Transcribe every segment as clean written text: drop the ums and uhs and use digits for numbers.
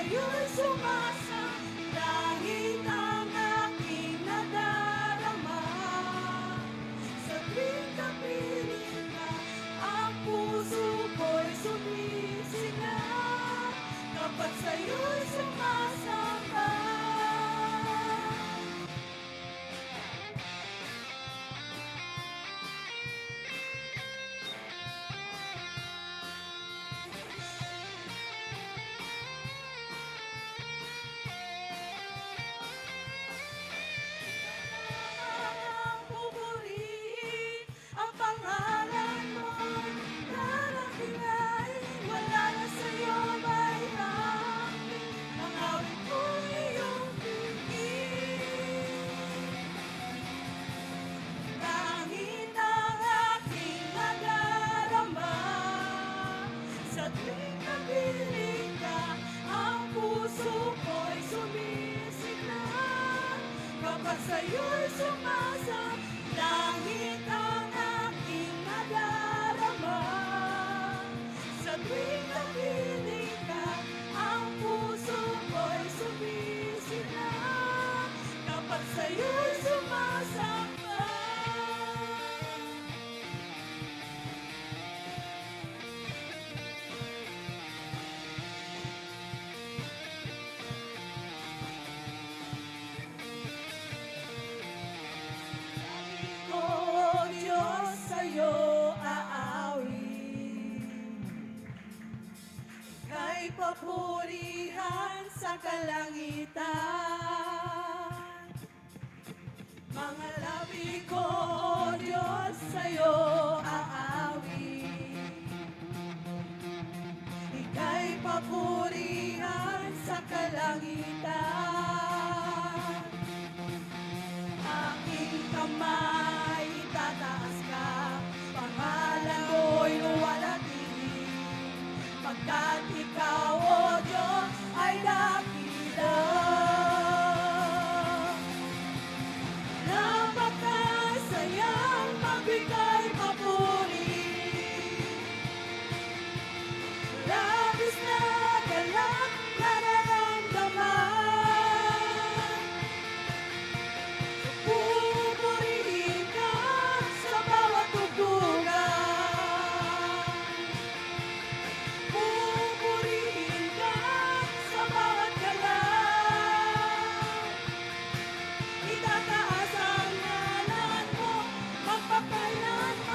sa'yo'y sumasalangit ang aking nadarama. Sa tuwing kapiling ka, ang puso ko'y sumisigaw, kapag sa'yo'y sumasamba. Pupurihin ang pangalan mo, darating wala na sa'yo may hangin. Ang awit ko iyong pigil. Langit ang aking nadarama. Sa tuwing kapiling ka, ang puso ko'y sumisigla, kapag sa'yo'y sumasang. Langit ang aking nadarama. Sa tuwing kapiling ka, ang puso ko'y sumisigla, kapag sa'yo'y sumasamba. O Diyos, sa'yo aawit, ika'y papurihan sa kalangitan. Mga labi ko, O Diyos, sa'yo aawit, ika'y papurihan sa kalangitan. Aking kamay itataas ka, pangalan mo'y luwalhati, pagkat ikaw, O Diyos, ay dakila. Napakasayang magbigay papuri, labis na galak nararamdaman. Pupurihin ka sa bawat tugtugan. Pupurihin ka sa bawat galaw. Itataas ang ngalan mo magpakailanman.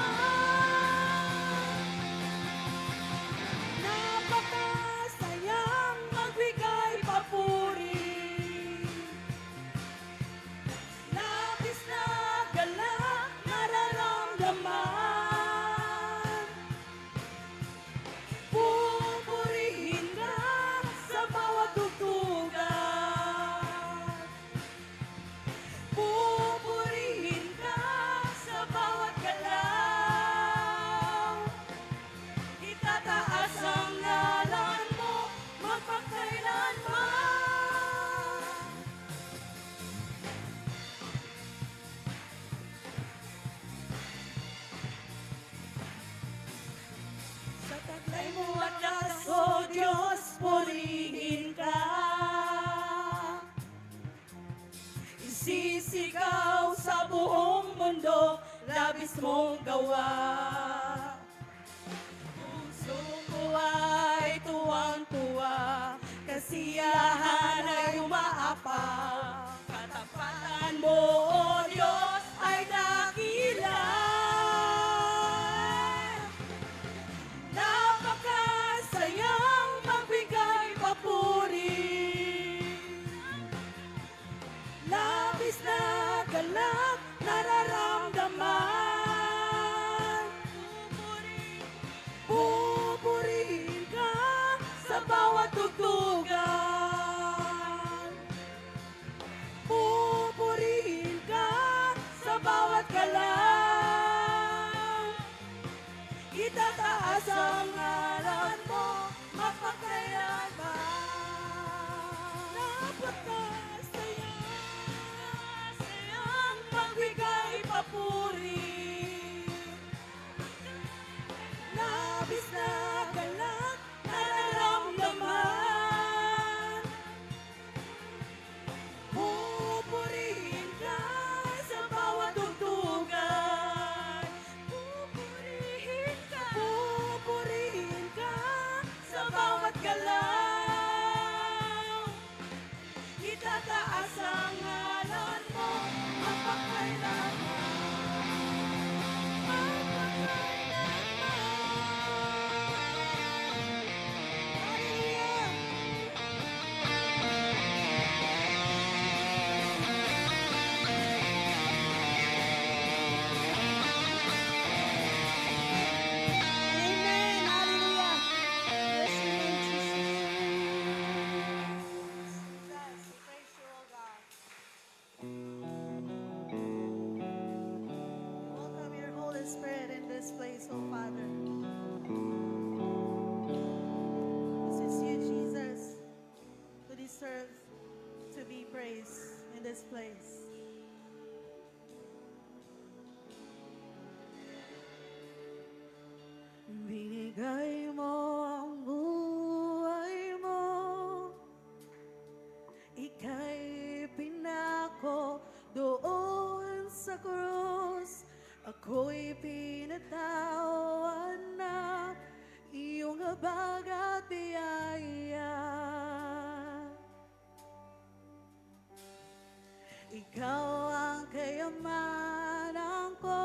Napakasayang magbigay papuri, labis na galak nararamdaman. Pupurihin ka sa bawat tugtugan. Pupurihin ka sa bawat galaw. Itataas ang ngalan mo magpakailanman. Sa taglay mo wakas, O Diyos, purihin ka. Isisigaw sa buong mundo, labis mong gawa. Puso ko ay tuwang-tuwa, kasiyahan ay umaapang. Katapatan mo, O Diyos, ay dakila. Napakasayang magbigay papuri, labis na galak nararamdaman. Pupurihin ka sa bawat tugtugan. Pupurihin ka sa bawat galaw. Itataas ang ngalan mo magpakailanman. Napakasayang magbigay Ibinigay mo ang buhay mo, ika'y pinako doon sa krus. Ako'y pinatawan na iyong habag at biyaya. Ikaw ang kayamanan ko,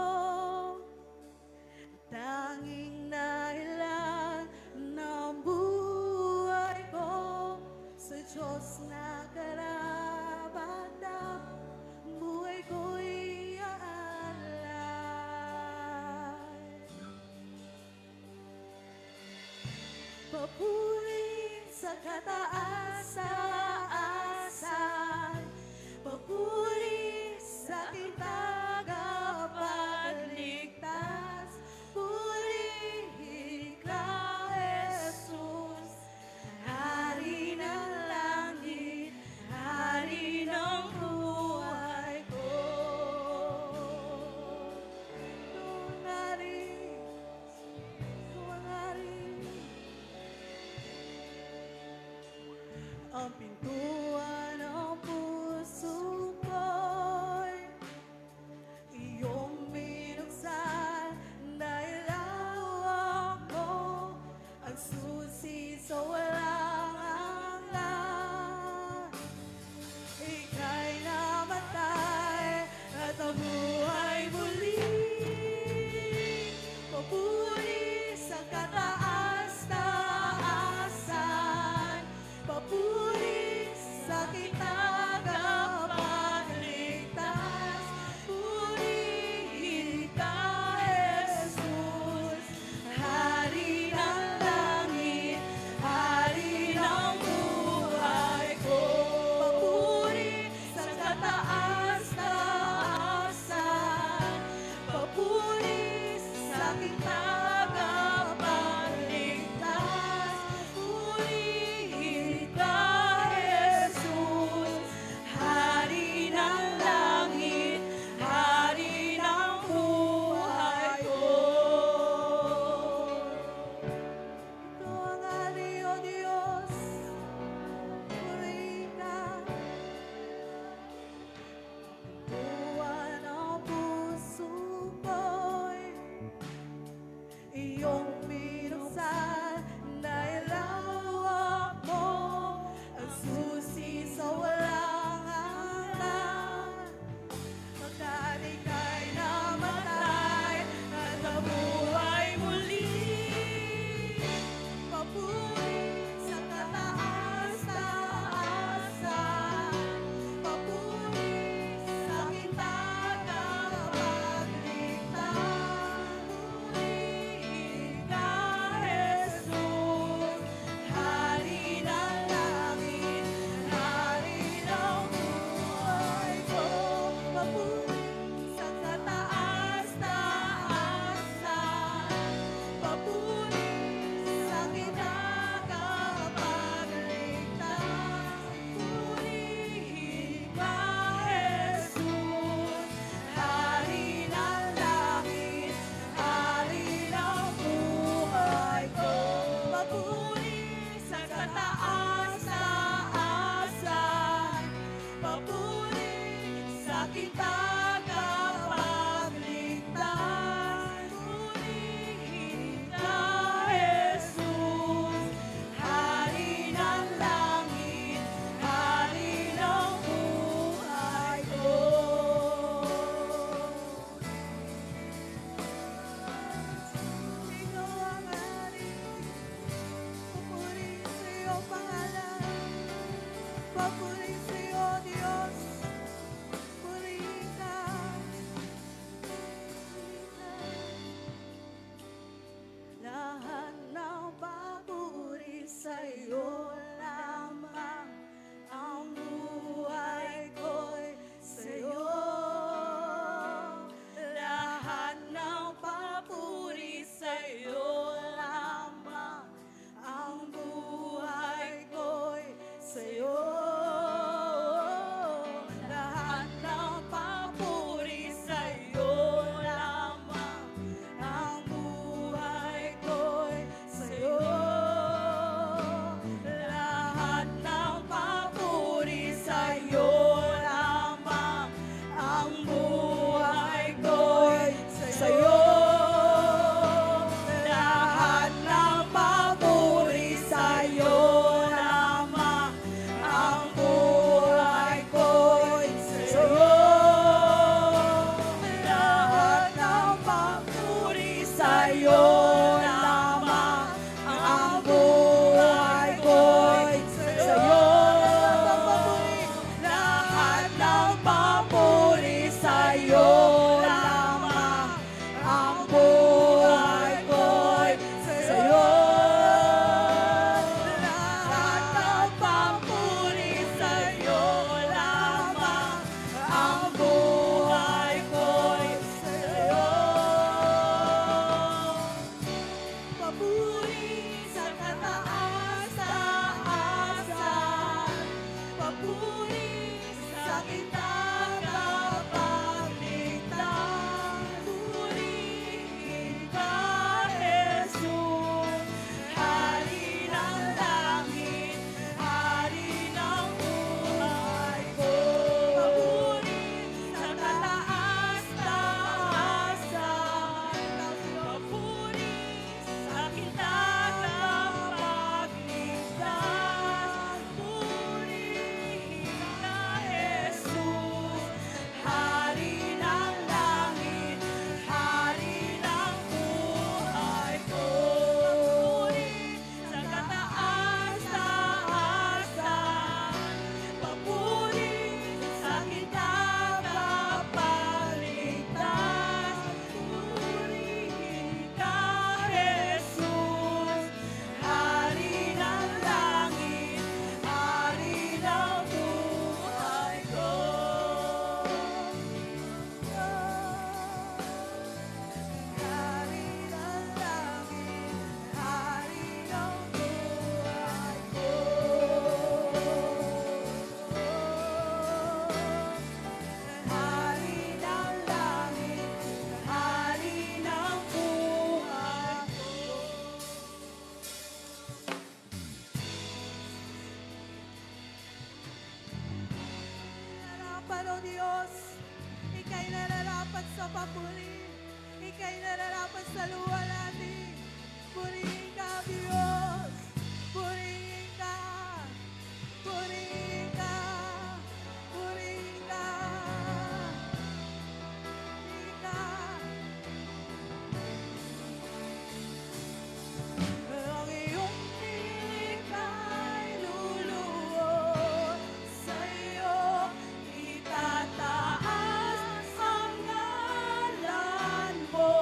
tanging dahilan ng buhay ko. Sa Diyos na karapat-dapat, buhay ko'y aalay. Papuri sa kataasan, papuri sa aking tagapagligtas. Purihin ka, Jesus, Hari ng langit, Hari ng buhay ko. Ikaw ang Hari, Ikaw ang Hari. Ang pintuan ng puso ko'y iyong binuksan, dahil hawak mo ang susi sa walang hanggan. Ika'y namatay at nabuhay muli. Papuri sa kataas-taasan, papuri sa aking tagapagligtas. Purihin ka, Jesus, Hari ng langit, Hari ng buhay ko. Papuri sa kataas-taasan, papuri sa aking tagapagligtas. Purihin ka, Jesus, Hari ng langit, Hari ng buhay ko. Ikaw ang Hari, O Diyos, purihin ka. Tuwan ang puso ko'y iyong binuksan, dahil hawak mo ang susi sa walang hanggan. Pagkat ika'y namatay at nabuhay muli. Papuri sa kataas-taasan, papuri sa aking tagapagligtas. Purihin ka, Jesus, Hari ng langit, Hari ng buhay ko. Papuri sa kataas-taasan, papuri sa aking tagapagligtas. Purihin ka, Jesus, Hari ng langit, Hari ng buhay ko. Papuri sa kataas-taasan, papuri sa aking tagapagligtas. Purihin ka, Jesus, Hari ng langit, Hari ng buhay ko. Ikaw ang Hari, papuri sa iyong pangalan, papuri sa iyo, Diyos. Purihin ka, saluhalati. Purihin ka, Diyos. Purihin ka. Purihin ka. Purihin ka. Purihin ka. Ang iyong tinig ay luluhod sa iyo, itataas ang ngalan mo.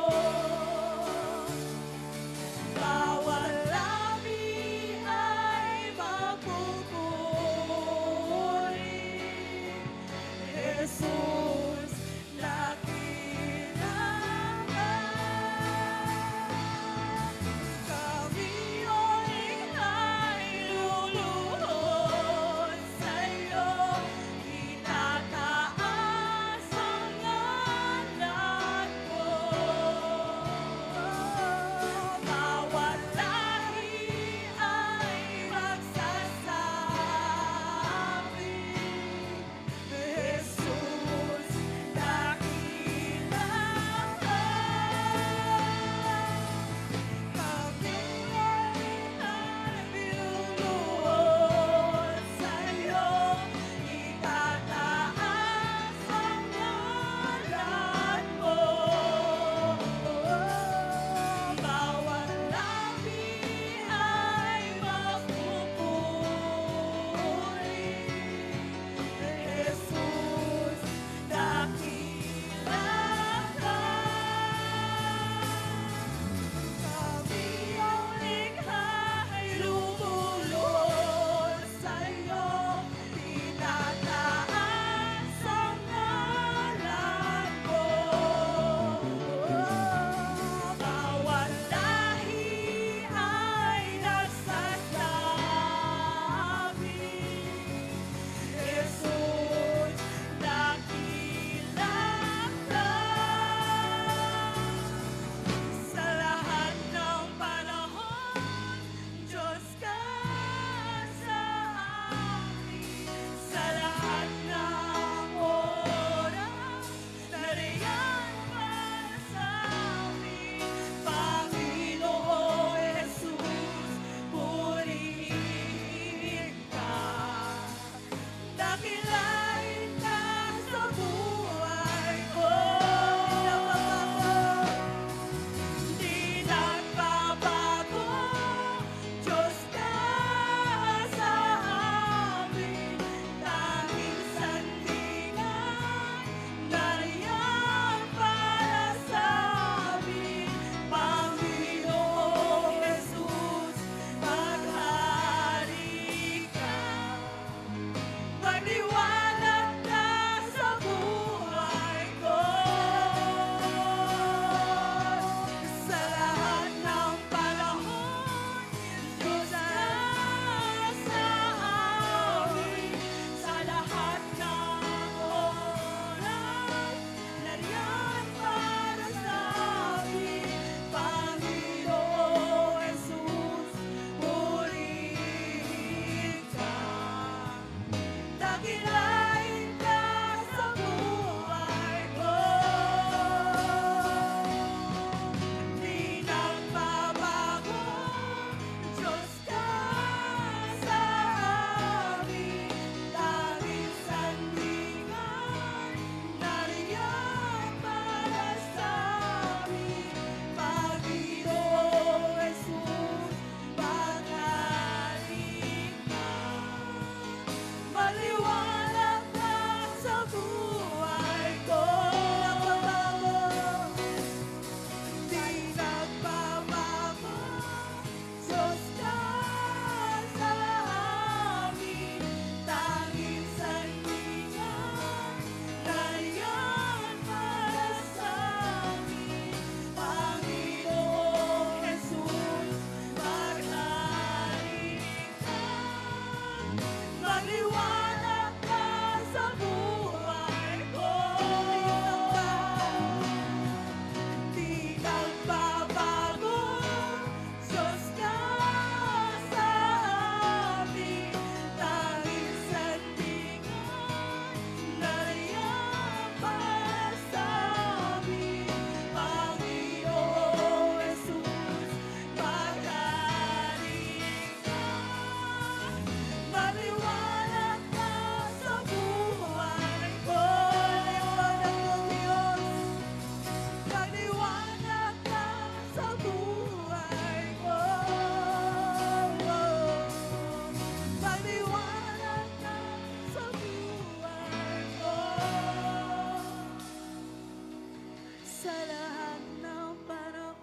sa lahat ng panahon.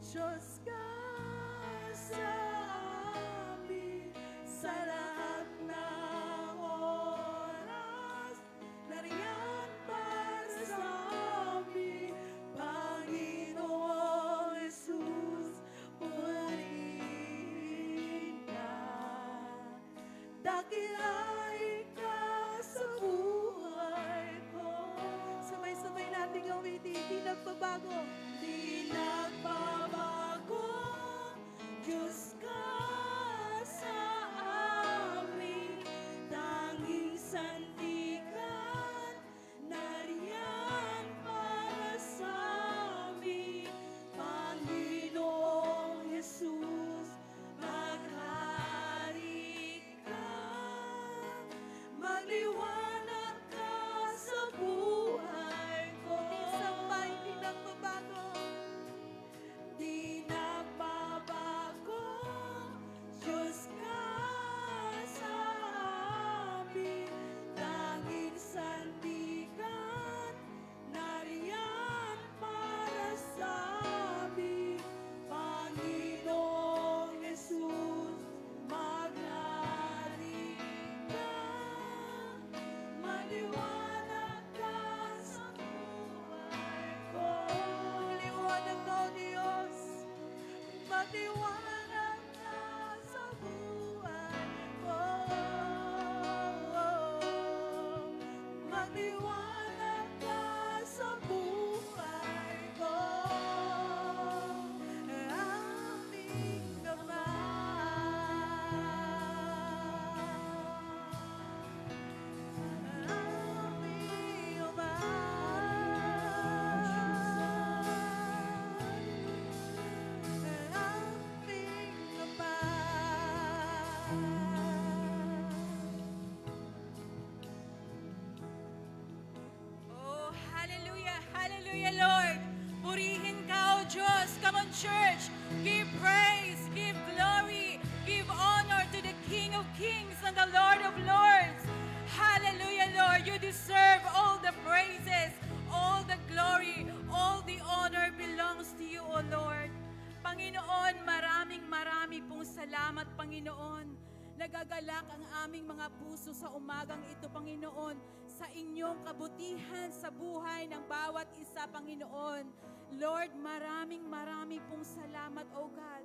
Diyos ka sa amin, sa lahat ng oras. Nariyan para sa amin, Panginoong Jesus, purihin ka. Dakilain ka sa buhay ko. Sabay-sabay natin gawin, di nagbabago. Di nagbabago, Diyos ka sa amin, tanging sandigan, nariyan para sa amin, Panginoong Jesus, maghari ka, magliwanag ka sa buhay ko. Sabay, di nagbabago. Di nagbabago, Diyos ka sa amin, tanging sandigan, nariyan para sa amin, Panginoong Jesus, maghari ka, maliwanag ka sa buhay ko. Maliwanag ka, O Diyos, maliwanag ka sa buhay ko. Maliwanag ka sa buhay ko. Aming Oh, hallelujah, hallelujah, Lord. Purihin ka, O Diyos. Come on, church. Give praise, give glory, give honor to the King of Kings and the Lord of Lords. Hallelujah, Lord. You deserve all the praises, all the glory, all the honor belongs to you, O Lord. Panginoon, marami pong salamat, Panginoon. Nagagalak ang aming mga puso sa umagang ito, Panginoon, sa inyong kabutihan sa buhay ng bawat isa, Panginoon. Lord, marami pong salamat, O God.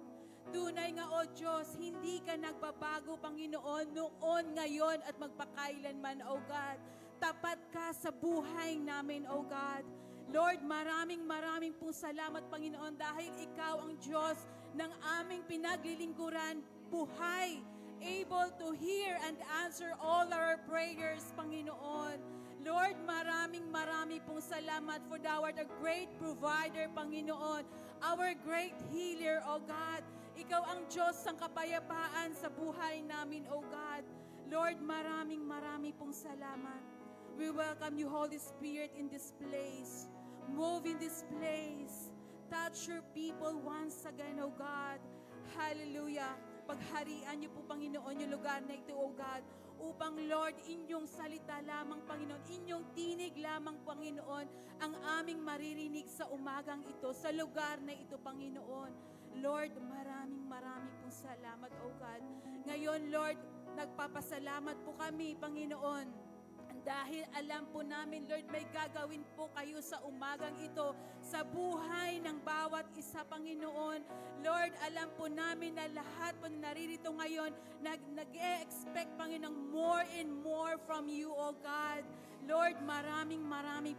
Tunay nga, O Diyos, hindi ka nagbabago, Panginoon, noon, ngayon, at magpakailanman, O God. Tapat ka sa buhay namin, O God. Lord, maraming pong salamat, Panginoon, dahil Ikaw ang Diyos ng aming pinaglilingkuran, buhay, able to hear and answer all our prayers, Panginoon. Lord, marami pong salamat for thou art a great provider, Panginoon. Our great healer, O God. Ikaw ang Diyos ng kapayapaan sa buhay namin, O God. Lord, maraming pong salamat. We welcome you, Holy Spirit, in this place. Move in this place. Touch your people once again, O God. Hallelujah. Pagharian niyo po, Panginoon, yung lugar na ito, O God, upang, Lord, inyong salita lamang, Panginoon, inyong tinig lamang, Panginoon, ang aming maririnig sa umagang ito, sa lugar na ito, Panginoon. Lord, maraming pong salamat, O God. Ngayon, Lord, nagpapasalamat po kami, Panginoon, dahil alam po namin, Lord, may gagawin po kayo sa umagang ito, sa buhay ng bawat isa, Panginoon. Lord, alam po namin na lahat po naririto ngayon, nag-e-expect, Panginoon, more and more from you, O God. Lord, maraming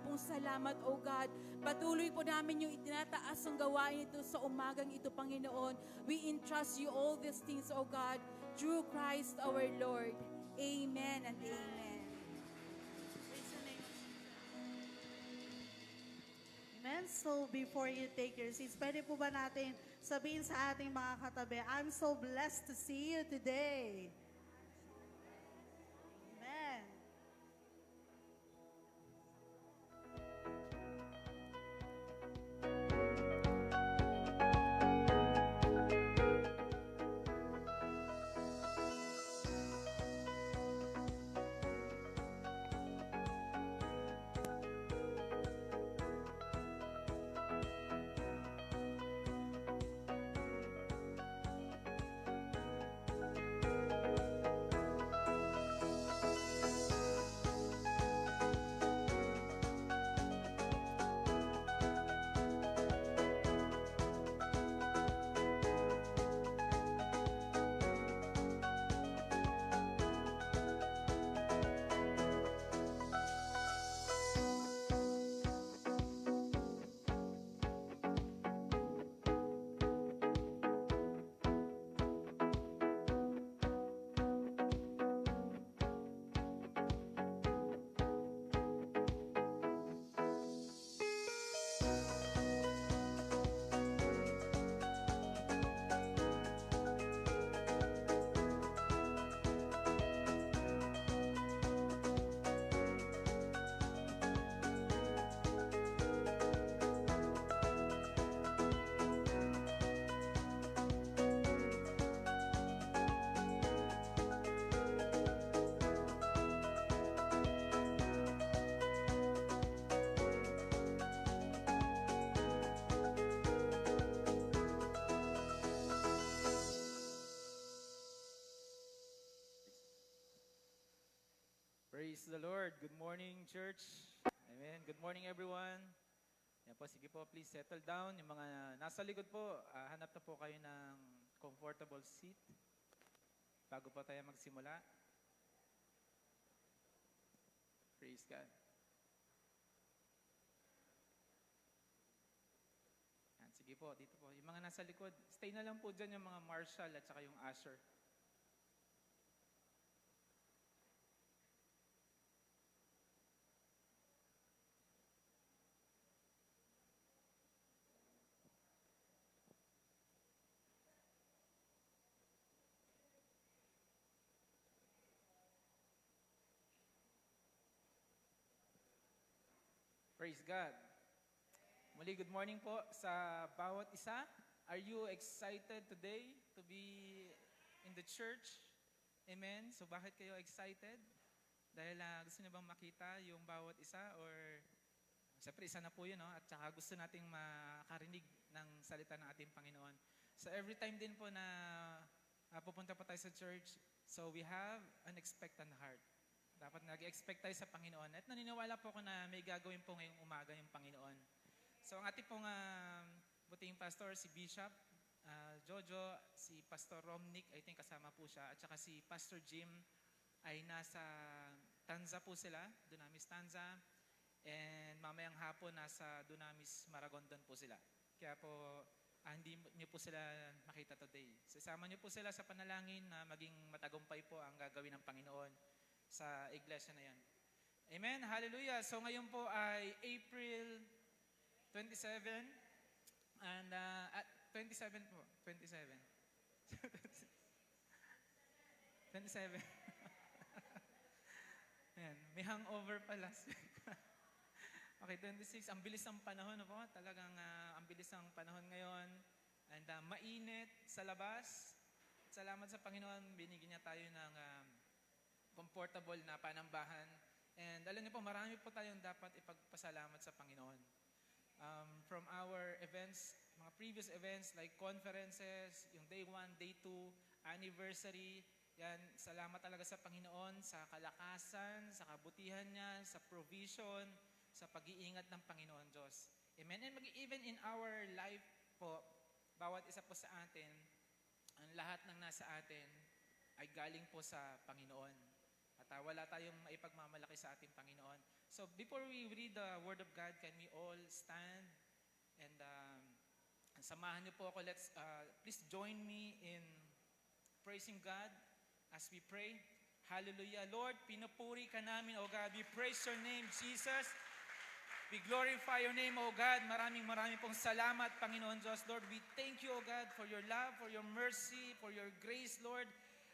pong salamat, O God. Patuloy po namin yung itinataas ng gawain ito sa umagang ito, Panginoon. We entrust you all these things, O God, through Christ our Lord. Amen and amen. Amen. So before you take your seats, pwede po ba natin sabihin sa ating mga katabi, I'm so blessed to see you today. Amen. Good morning, church. Amen. Good morning, everyone. Yan po, sige po, please settle down. Yung mga nasa likod po, hanap na po kayo ng comfortable seat bago po tayo magsimula. Praise God. Yan, sige po, dito po. Yung mga nasa likod, stay na lang po dyan yung mga marshal at saka yung usher. Praise God. Muli, good morning po sa bawat isa. Are you excited today to be in the church? Amen? So bakit kayo excited? Dahil gusto niyo bang makita yung bawat isa? Or, siyempre isa na po yun, no? At saka gusto nating makarinig ng salita ng ating Panginoon. So every time din po na pupunta po tayo sa church, so we have an expectant heart. Dapat nag-expect tayo sa Panginoon. At naniniwala po ako na may gagawin po ngayong umaga yung Panginoon. So ang ating pong buting pastor, si Bishop Jojo, si Pastor Romnick, I think kasama po siya, at saka si Pastor Jim ay nasa Tanza po sila, Dunamis Tanza. And mamayang hapon nasa Dunamis Maragondon po sila. Kaya po hindi niyo po sila makita today. Sasama niyo po sila sa panalangin na maging matagumpay po ang gagawin ng Panginoon sa iglesia na yan. Amen? Hallelujah! So ngayon po ay April 27 and at 27 po. 27. 27. Ayan, may hangover pa last week. Okay, 26. Ang bilis ng panahon po. Talagang ang bilis ng panahon ngayon. And mainit sa labas. Salamat sa Panginoon, binigyan niya tayo ng comfortable na panambahan. And alam niyo po, marami po tayong dapat ipagpasalamat sa Panginoon. From our events, mga previous events like conferences, yung day 1, day 2, anniversary, yan, salamat talaga sa Panginoon, sa kalakasan, sa kabutihan niya, sa provision, sa pag-iingat ng Panginoon Diyos. Amen? And even in our life po, bawat isa po sa atin, ang lahat ng nasa atin ay galing po sa Panginoon. At wala tayong maipagmamalaki sa ating Panginoon. So before we read the Word of God, can we all stand and samahan niyo po ako. Please join me in praising God as we pray. Hallelujah. Lord, pinupuri ka namin, O God. We praise your name, Jesus. We glorify your name, O God. Maraming pong salamat, Panginoon Diyos. Lord, we thank you, O God, for your love, for your mercy, for your grace, Lord.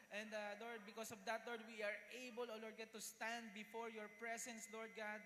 And Lord, because of that, Lord, we are able, O Lord God, to stand before your presence, Lord God.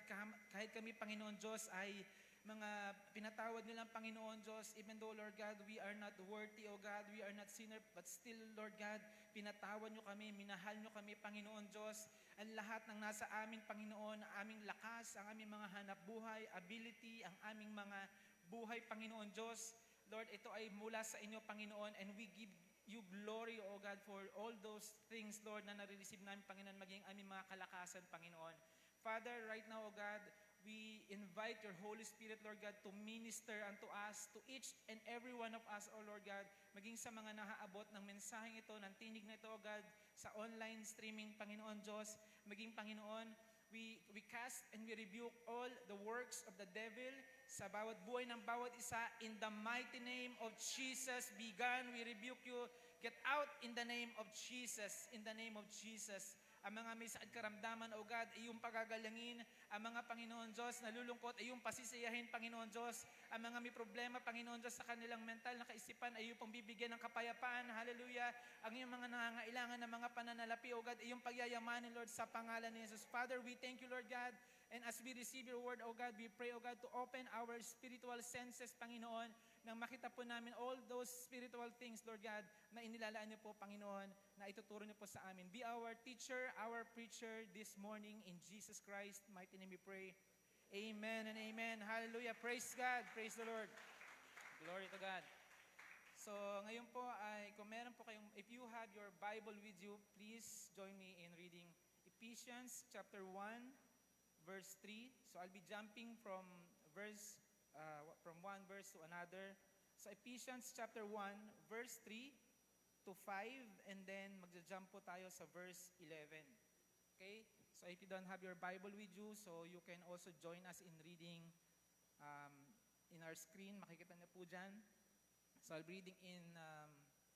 Kahit kami, Panginoon Diyos, ay mga pinatawad nilang Panginoon Diyos, even though, Lord God, we are not worthy, O God, we are not sinner, but still, Lord God, pinatawad nyo kami, minahal nyo kami, Panginoon Diyos. Ang lahat ng nasa amin, Panginoon, ang aming lakas, ang aming mga hanap buhay, ability, ang aming mga buhay, Panginoon Diyos. Lord, ito ay mula sa inyo, Panginoon, and we give you glory, O God, for all those things, Lord, na nare-receive namin, Panginoon, maging aming mga kalakasan, Panginoon. Father, right now, O God, we invite your Holy Spirit, Lord God, to minister unto us, to each and every one of us, O Lord God, maging sa mga nahaabot ng mensaheng ito, ng tinig na ito, O God, sa online streaming, Panginoon Diyos, maging Panginoon, we cast and we rebuke all the works of the devil sa bawat buhay ng bawat isa. In the mighty name of Jesus, be gone. We rebuke you. Get out in the name of Jesus. In the name of Jesus. Ang mga may sakit karamdaman, O God, ay iyong pagagalangin. Ang mga, Panginoon Diyos, nalulungkot, ay iyong pasisiyahin, Panginoon Diyos. Ang mga may problema, Panginoon Diyos, sa kanilang mental na kaisipan, ay iyong pong bibigyan ng kapayapaan. Hallelujah. Ang iyong mga nangangailangan ng mga pananalapi, O God, ay iyong pagyayamanin, Lord, sa pangalan ni Jesus. Father, we thank you, Lord God. And as we receive your word, O God, we pray, O God, to open our spiritual senses, Panginoon, nang makita po namin all those spiritual things, Lord God, na inilalaan niyo po, Panginoon, na ituturo niyo po sa amin. Be our teacher, our preacher this morning. In Jesus Christ, mighty name we pray. Amen and amen. Hallelujah. Praise God. Praise the Lord. Glory to God. So, ngayon po ay, kung meron po kayong, if you have your Bible with you, please join me in reading Ephesians chapter 1, verse 3. So I'll be jumping from one verse to another. So Ephesians chapter 1, verse 3 to 5, and then magja-jump po tayo sa verse 11. Okay? So if you don't have your Bible with you, so you can also join us in reading in our screen. Makikita niyo po dyan. So I'll be reading in,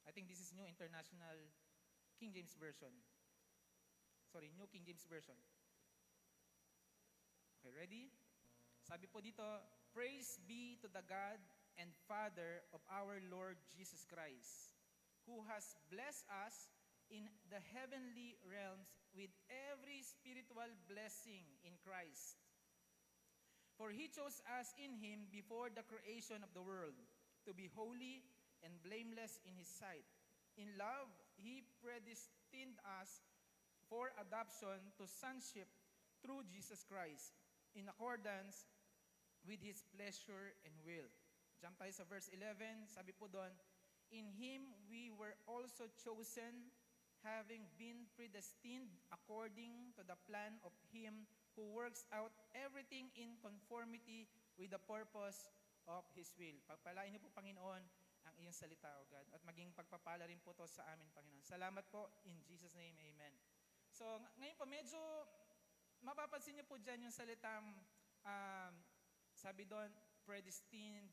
I think this is New International King James Version. Sorry, New King James Version. Okay, ready? Sabi po dito, Praise be to the God and Father of our Lord Jesus Christ, who has blessed us in the heavenly realms with every spiritual blessing in Christ. For He chose us in Him before the creation of the world to be holy and blameless in His sight. In love, He predestined us for adoption to sonship through Jesus Christ, in accordance with His pleasure and will. Jump tayo sa verse 11. Sabi po doon, In Him we were also chosen, having been predestined according to the plan of Him who works out everything in conformity with the purpose of His will. Pagpalain niyo po, Panginoon, ang iyong salita, O God, at maging pagpapala rin po to sa amin, Panginoon. Salamat po, in Jesus' name, Amen. So, ngayon po, medyo mapapansin niyo po dyan yung salitang, sabi doon, predestined,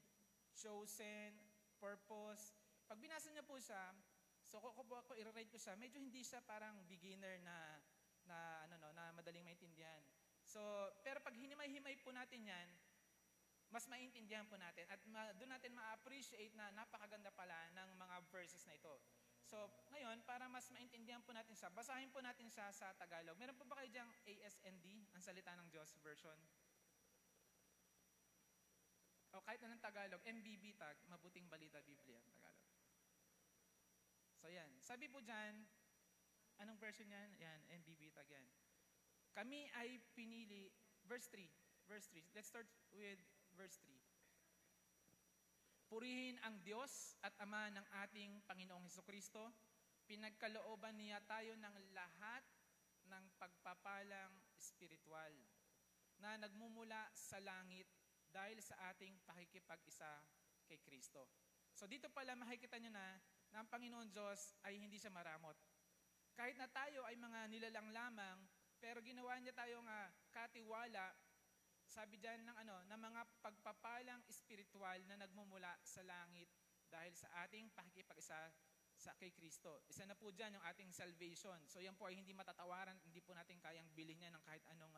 chosen, purpose. Pag binasa niyo po siya, so ako i-rate ko siya, medyo hindi siya parang beginner na madaling maintindihan. So, pero pag hinimay-himay po natin yan, mas maintindihan po natin at doon natin ma-appreciate na napakaganda pala ng mga verses na ito. So, ngayon, para mas maintindihan po natin siya, basahin po natin siya sa Tagalog. Meron po ba kayo diyang ASND, ang salita ng Diyos version? O kahit anong Tagalog, MBB tag, Mabuting Balita Biblia, Tagalog. So yan, sabi po dyan, anong version yan? Yan, MBB tag yan. Kami ay pinili, verse 3. Let's start with verse 3. Purihin ang Diyos at Ama ng ating Panginoong Hesukristo. Pinagkalooban niya tayo ng lahat ng pagpapalang espiritual na nagmumula sa langit dahil sa ating pakikipag-isa kay Kristo. So dito pala makikita nyo na ang Panginoon Diyos ay hindi siya maramot. Kahit na tayo ay mga nilalang lamang, pero ginawa niya tayong katiwala, sabi dyan ng mga pagpapalang espiritual na nagmumula sa langit dahil sa ating pakikipag-isa kay Kristo. Isa na po dyan yung ating salvation. So yan po ay hindi matatawaran, hindi po natin kayang bilhin niya ng kahit anong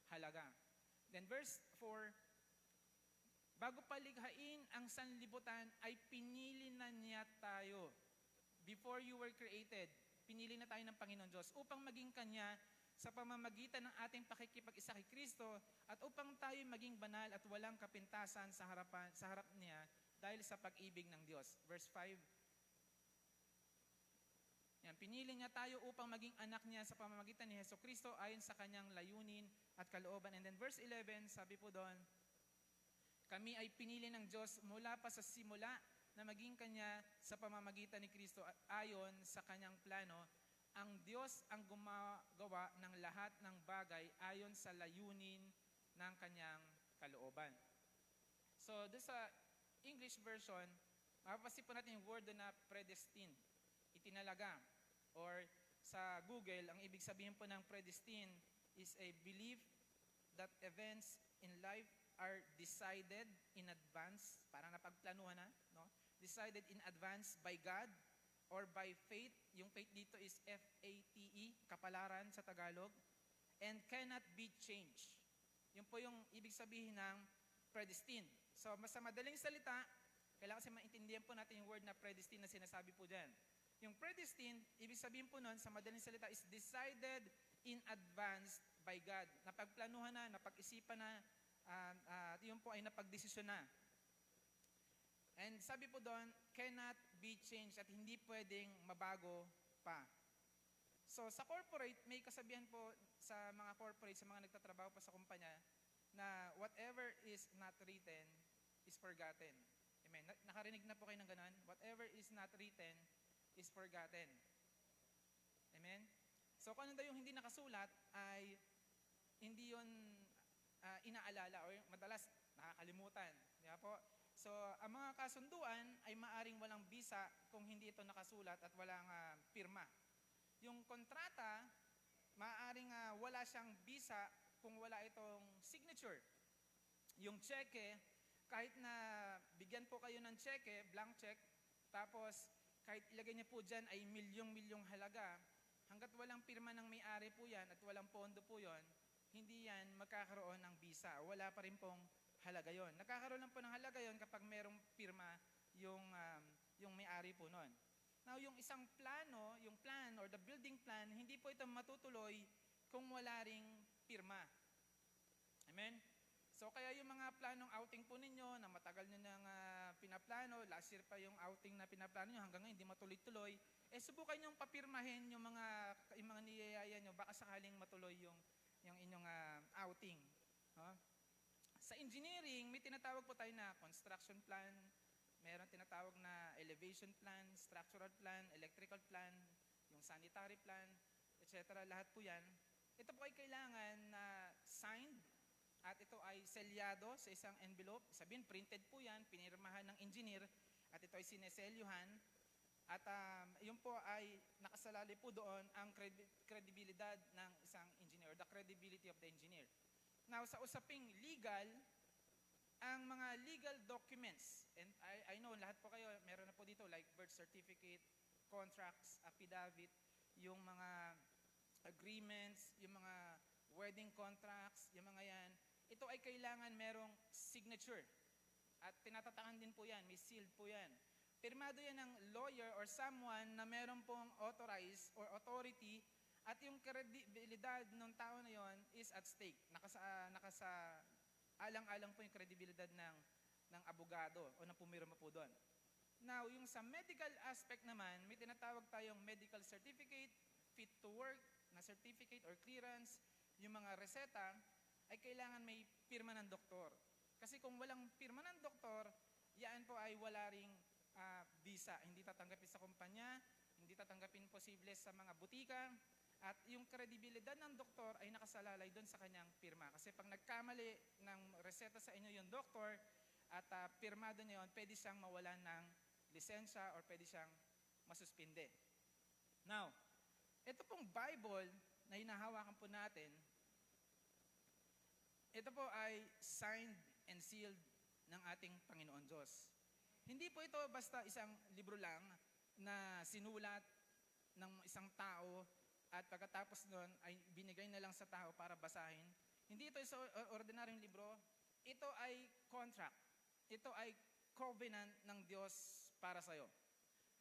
halaga. Then verse 4, bago palikhain ang sanlibutan ay pinili na niya tayo. Before you were created, pinili na tayo ng Panginoon Diyos upang maging Kanya sa pamamagitan ng ating pakikipag-isa kay Kristo at upang tayo maging banal at walang kapintasan sa harap niya dahil sa pag-ibig ng Diyos. Verse 5. Yan, pinili niya tayo upang maging anak niya sa pamamagitan ni Hesukristo ayon sa kanyang layunin at kalooban. And then verse 11, sabi po doon, kami ay pinili ng Diyos mula pa sa simula na maging Kanya sa pamamagitan ni Kristo at ayon sa Kanyang plano. Ang Diyos ang gumagawa ng lahat ng bagay ayon sa layunin ng Kanyang kalooban. So, doon sa English version, mapapansin po natin yung word na predestined, itinalaga. Or sa Google, ang ibig sabihin po ng predestined is a belief that events in life are decided in advance, parang napagplanuhan na, no? Decided in advance by God or by faith. Yung faith dito is F-A-T-E, kapalaran sa Tagalog, and cannot be changed. Yun po yung ibig sabihin ng predestined. So, mas sa madaling salita, kailangan kasi maintindihan po natin yung word na predestined na sinasabi po dyan. Yung predestined, ibig sabihin po nun, sa madaling salita, is decided in advance by God. Napagplanuhan na, napag-isipan na, yun po ay napagdesisyon na. And sabi po doon, cannot be changed at hindi pwedeng mabago pa. So sa corporate, may kasabihan po sa mga corporate, sa mga nagtatrabaho pa sa kumpanya, na whatever is not written is forgotten. Amen. Nakarinig na po kayo ng ganun? Whatever is not written is forgotten. Amen? So kung ano daw yung hindi nakasulat, ay hindi yon inaalala or madalas nakakalimutan. Di ba po? So, ang mga kasunduan ay maaring walang bisa kung hindi ito nakasulat at walang pirma. Yung kontrata, maaring wala siyang bisa kung wala itong signature. Yung cheque, kahit na bigyan po kayo ng cheque, blank check, tapos kahit ilagay niyo po dyan ay milyong-milyong halaga, hanggat walang pirma ng may-ari po yan at walang pondo po yon, hindi yan magkakaroon ng bisa. Wala pa rin pong halaga yon. Nagkakaroon lang po ng halaga yon kapag merong pirma yung may-ari po nun. Now, yung isang plano, yung plan or the building plan, hindi po ito matutuloy kung wala ring pirma. Amen? So, kaya yung mga planong outing po ninyo na matagal nyo nang pinaplano, last year pa yung outing na pinaplano nyo, hanggang ngayon hindi matuloy-tuloy, subukan nyo papirmahin yung mga niyayaya nyo, baka sakaling matuloy yung inyong outing. Sa engineering, may tinatawag po tayo na construction plan, meron tinatawag na elevation plan, structural plan, electrical plan, yung sanitary plan, etc. Lahat po yan. Ito po ay kailangan na signed at ito ay selyado sa isang envelope. Sabihin, printed po yan, pinirmahan ng engineer at ito ay sineselyuhan. At yun po ay nakasalalay po doon ang kredibilidad ng isang engineer, the credibility of the engineer. Now, sa usaping legal, ang mga legal documents, and I know lahat po kayo, meron na po dito like birth certificate, contracts, affidavit, yung mga agreements, yung mga wedding contracts, yung mga yan, ito ay kailangan merong signature. At tinatatakan din po yan, may sealed po yan. Pirmado yan ng lawyer or someone na meron pong authorized or authority at yung kredibilidad ng tao na yon is at stake. Alang-alang po yung kredibilidad ng abogado o ng pumirma po doon. Now, yung sa medical aspect naman, may tinatawag tayong medical certificate, fit to work na certificate or clearance, yung mga reseta, ay kailangan may pirma ng doktor. Kasi kung walang pirma ng doktor, yan po ay wala ring visa. Hindi tatanggapin sa kumpanya, hindi tatanggapin posible sa mga butika, at yung kredibilidad ng doktor ay nakasalalay doon sa kanyang pirma. Kasi pag nagkamali ng reseta sa inyo yung doktor at pirmado niya yun, pwede siyang mawalan ng lisensya or pwede siyang masuspinde. Now, ito pong Bible na hinahawakan po natin, ito po ay signed and sealed ng ating Panginoon Diyos. Hindi po ito basta isang libro lang na sinulat ng isang tao at pagkatapos nun ay binigay na lang sa tao para basahin. Hindi ito isang ordinaryong libro. Ito ay contract. Ito ay covenant ng Diyos para sa'yo,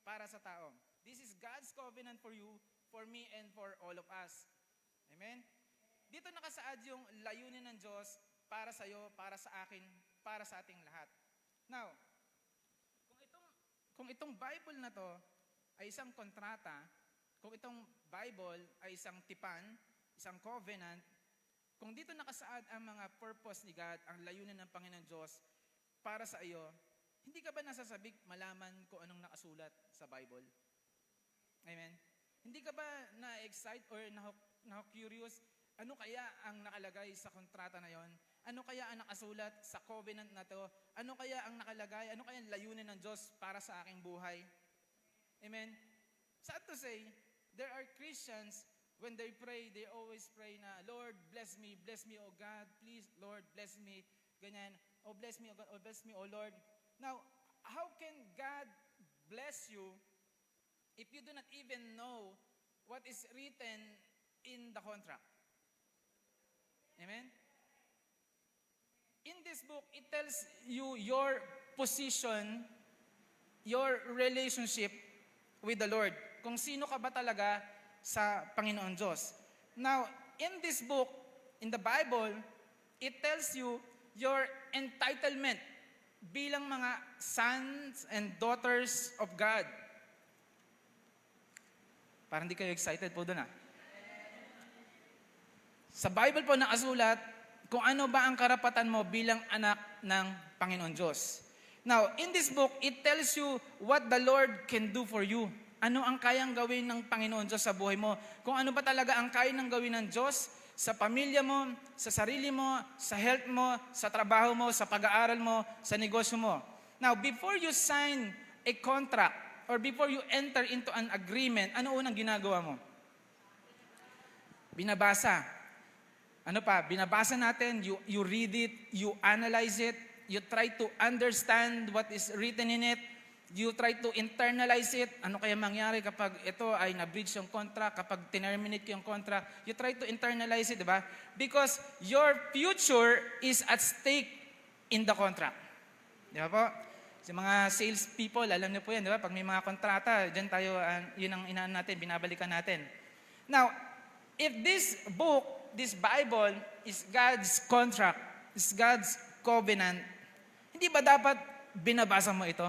para sa tao. This is God's covenant for you, for me, and for all of us. Amen? Dito nakasaad yung layunin ng Diyos para sa iyo, para sa akin, para sa ating lahat. Now, kung itong Bible na to ay isang kontrata, kung itong Bible ay isang tipan, isang covenant, kung dito nakasaad ang mga purpose ni God, ang layunin ng Panginoon Diyos para sa iyo, hindi ka ba nasasabik malaman kung anong nakasulat sa Bible? Amen? Hindi ka ba na-excite or na-curious? Ano kaya ang nakalagay sa kontrata na yon? Ano kaya ang nakasulat sa covenant na to? Ano kaya ang nakalagay? Ano kaya ang layunin ng Diyos para sa aking buhay? Amen? Sad to say, there are Christians, when they pray, they always pray na, Lord, bless me, oh God, please, Lord, bless me. Ganyan, oh bless me, oh God, oh bless me, oh Lord. Now, how can God bless you if you do not even know what is written in the contract? Amen? In this book, it tells you your position, your relationship with the Lord. Kung sino ka ba talaga sa Panginoon Diyos. Now, in this book, in the Bible, it tells you your entitlement bilang mga sons and daughters of God. Parang hindi kayo excited po doon Sa Bible po nakasulat kung ano ba ang karapatan mo bilang anak ng Panginoon Diyos. Now, in this book, it tells you what the Lord can do for you. Ano ang kayang gawin ng Panginoon Diyos sa buhay mo? Kung ano ba talaga ang kaya ng gawin ng Diyos sa pamilya mo, sa sarili mo, sa health mo, sa trabaho mo, sa pag-aaral mo, sa negosyo mo. Now, before you sign a contract or before you enter into an agreement, ano unang ginagawa mo? Binabasa. Ano pa? Binabasa natin, you read it, you analyze it, you try to understand what is written in it, you try to internalize it. Ano kaya mangyari kapag ito ay na-breach yung contract, kapag terminate yung contract, you try to internalize it, di ba? Because your future is at stake in the contract. Di ba po? Sa mga sales people, alam niyo po yan, di ba? Pag may mga kontrata, dyan tayo, yun ang inaan natin, binabalikan natin. Now, if this book, this Bible, is God's contract, is God's covenant, hindi ba dapat binabasa mo ito?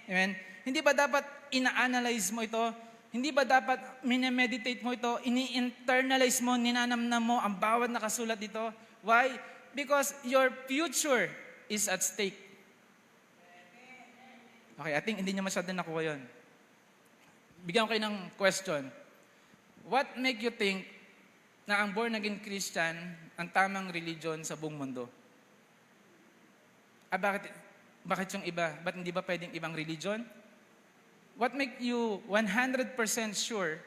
Amen? Hindi ba dapat ina-analyze mo ito? Hindi ba dapat minemeditate mo ito? Ini-internalize mo, ninanamnam mo ang bawat nakasulat dito? Why? Because your future is at stake. Okay, I think hindi niyo masyado nakuha yun. Bigyan ko kayo ng question. What make you think na ang born again Christian ang tamang religion sa buong mundo? Bakit yung iba? Ba't hindi ba pwedeng ibang religion? What make you 100% sure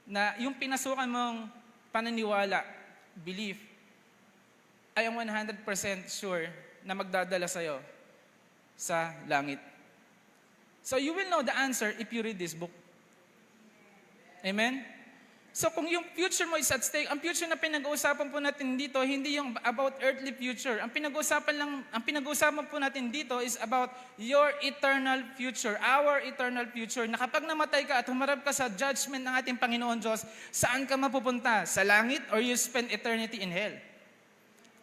na yung pinasukan mong paniniwala, belief, ay ang 100% sure na magdadala sa'yo sa langit? So you will know the answer if you read this book. Amen? So kung yung future mo is at stake, ang future na pinag-uusapan po natin dito, hindi yung about earthly future. Ang pinag-uusapan po natin dito is about your eternal future, our eternal future. Na kapag namatay ka at humarap ka sa judgment ng ating Panginoon Diyos, saan ka mapupunta? Sa langit or you spend eternity in hell?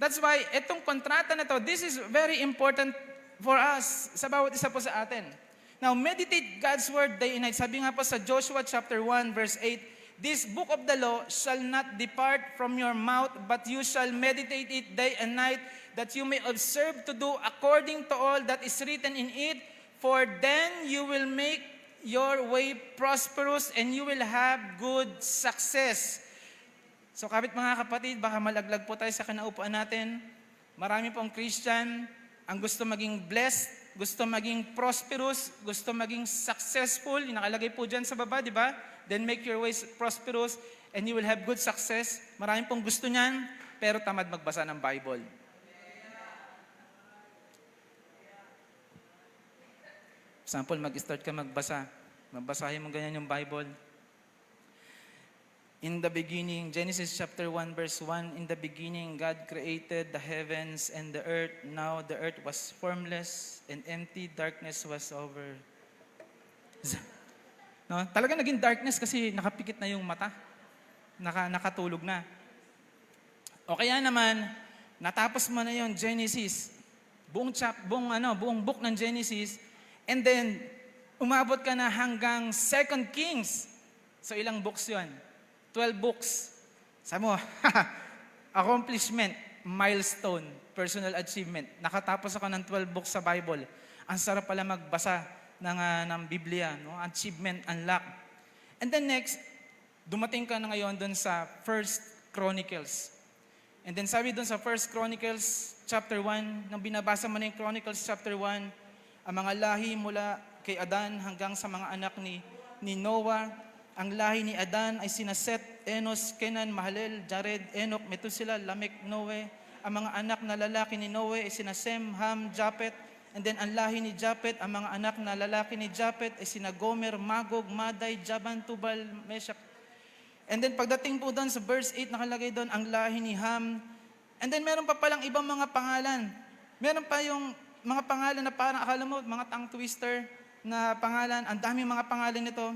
That's why itong kontrata na to, this is very important for us, sa bawat isa po sa atin. Now, meditate God's word day and night. Sabi nga po sa Joshua chapter 1 verse 8, this book of the law shall not depart from your mouth, but you shall meditate it day and night, that you may observe to do according to all that is written in it, for then you will make your way prosperous and you will have good success. So mga kapatid, baka malaglag po tayo sa kinaupuan natin. Marami pong Christian ang gusto maging blessed, gusto maging prosperous, gusto maging successful. Yung nakalagay po dyan sa baba, di ba? Then make your ways prosperous and you will have good success. Maraming pong gusto niyan, pero tamad magbasa ng Bible. Example, mag-start ka magbasa. Mabasahin mo ganyan yung Bible. In the beginning, Genesis chapter 1 verse 1, in the beginning God created the heavens and the earth. Now the earth was formless and empty, darkness was over. No? Talaga naging darkness kasi nakapikit na yung mata. Nakatulog na. O kaya naman, natapos mo na yung Genesis. Buong book ng Genesis. And then, umabot ka na hanggang 2 Kings. So ilang books yun? 12 books. Sabi mo, accomplishment, milestone, personal achievement. Nakatapos ako ng 12 books sa Bible. Ang sarap pala magbasa ng Biblia, no? Achievement, unlock. And then next, dumating ka na ngayon dun sa 1 Chronicles. And then sabi dun sa 1 Chronicles chapter 1, nang binabasa mo na yung Chronicles chapter 1, ang mga lahi mula kay Adan hanggang sa mga anak ni Noah. Ang lahi ni Adan ay sina Seth, Enos, Kenan, Mahalel, Jared, Enoch, Methuselah, Lamech, Noe. Ang mga anak na lalaki ni Noe ay sina Sem, Ham, Japet. And then ang lahi ni Japet, ang mga anak na lalaki ni Japet ay sina Gomer, Magog, Maday, Jaban, Tubal, Meshach. And then pagdating po doon sa verse 8, nakalagay doon ang lahi ni Ham. And then meron pa palang ibang mga pangalan. Meron pa yung mga pangalan na parang akala mo, mga tongue twister na pangalan. Ang daming mga pangalan nito.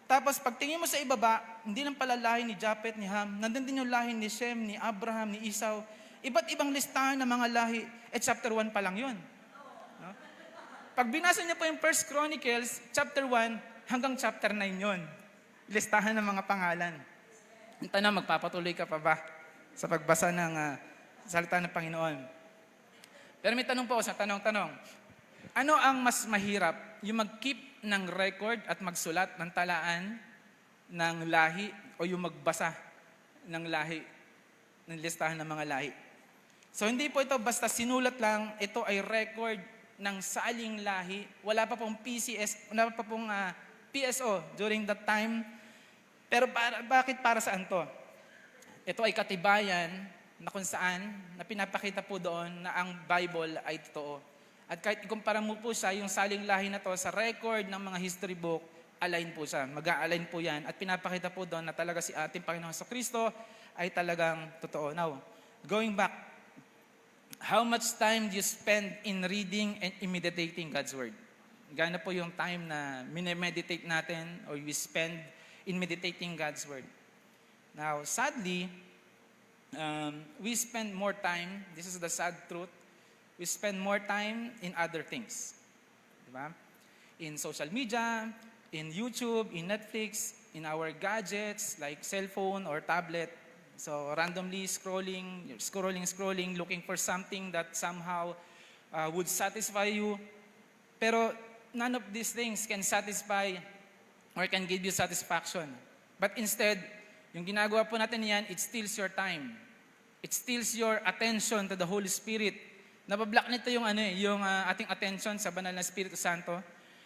Tapos pagtingin mo sa ibaba, hindi lang pala lahi ni Japet, ni Ham. Nandun din yung lahi ni Shem, ni Abraham, ni Esau. Iba't ibang listahan ng mga lahi. Chapter 1 pa lang yun. No? Pag binasa niyo po yung 1 Chronicles, chapter 1 hanggang chapter 9 yun. Listahan ng mga pangalan. Ang tanong, magpapatuloy ka pa ba sa pagbasa ng salita ng Panginoon? Pero may tanong po, sa tanong. Ano ang mas mahirap? Yung mag-keep ng record at magsulat ng talaan ng lahi o yung magbasa ng lahi ng listahan ng mga lahi. So hindi po ito basta sinulat lang, ito ay record ng saling lahi. Wala pa pong wala pa pong PSO during that time. Pero bakit para saan to? Ito ay katibayan na kung saan, na pinapakita po doon na ang Bible ay totoo. At kahit ikumpara mo po siya, yung saling lahi na to sa record ng mga history book, align po siya. Mag-a-align po yan. At pinapakita po doon na talaga si ating Panginoon Kristo ay talagang totoo. Now, going back, how much time do you spend in reading and imitating God's Word? Gana po yung time na minemeditate natin or we spend in meditating God's Word. Now, sadly, we spend more time, this is the sad truth, we spend more time in other things. Diba? In social media, in YouTube, in Netflix, in our gadgets like cellphone or tablet. So randomly scrolling, looking for something that somehow would satisfy you. Pero none of these things can satisfy or can give you satisfaction. But instead, yung ginagawa po natin yan, it steals your time. It steals your attention to the Holy Spirit. Nabablock nito yung ating attention sa banal na Espiritu Santo.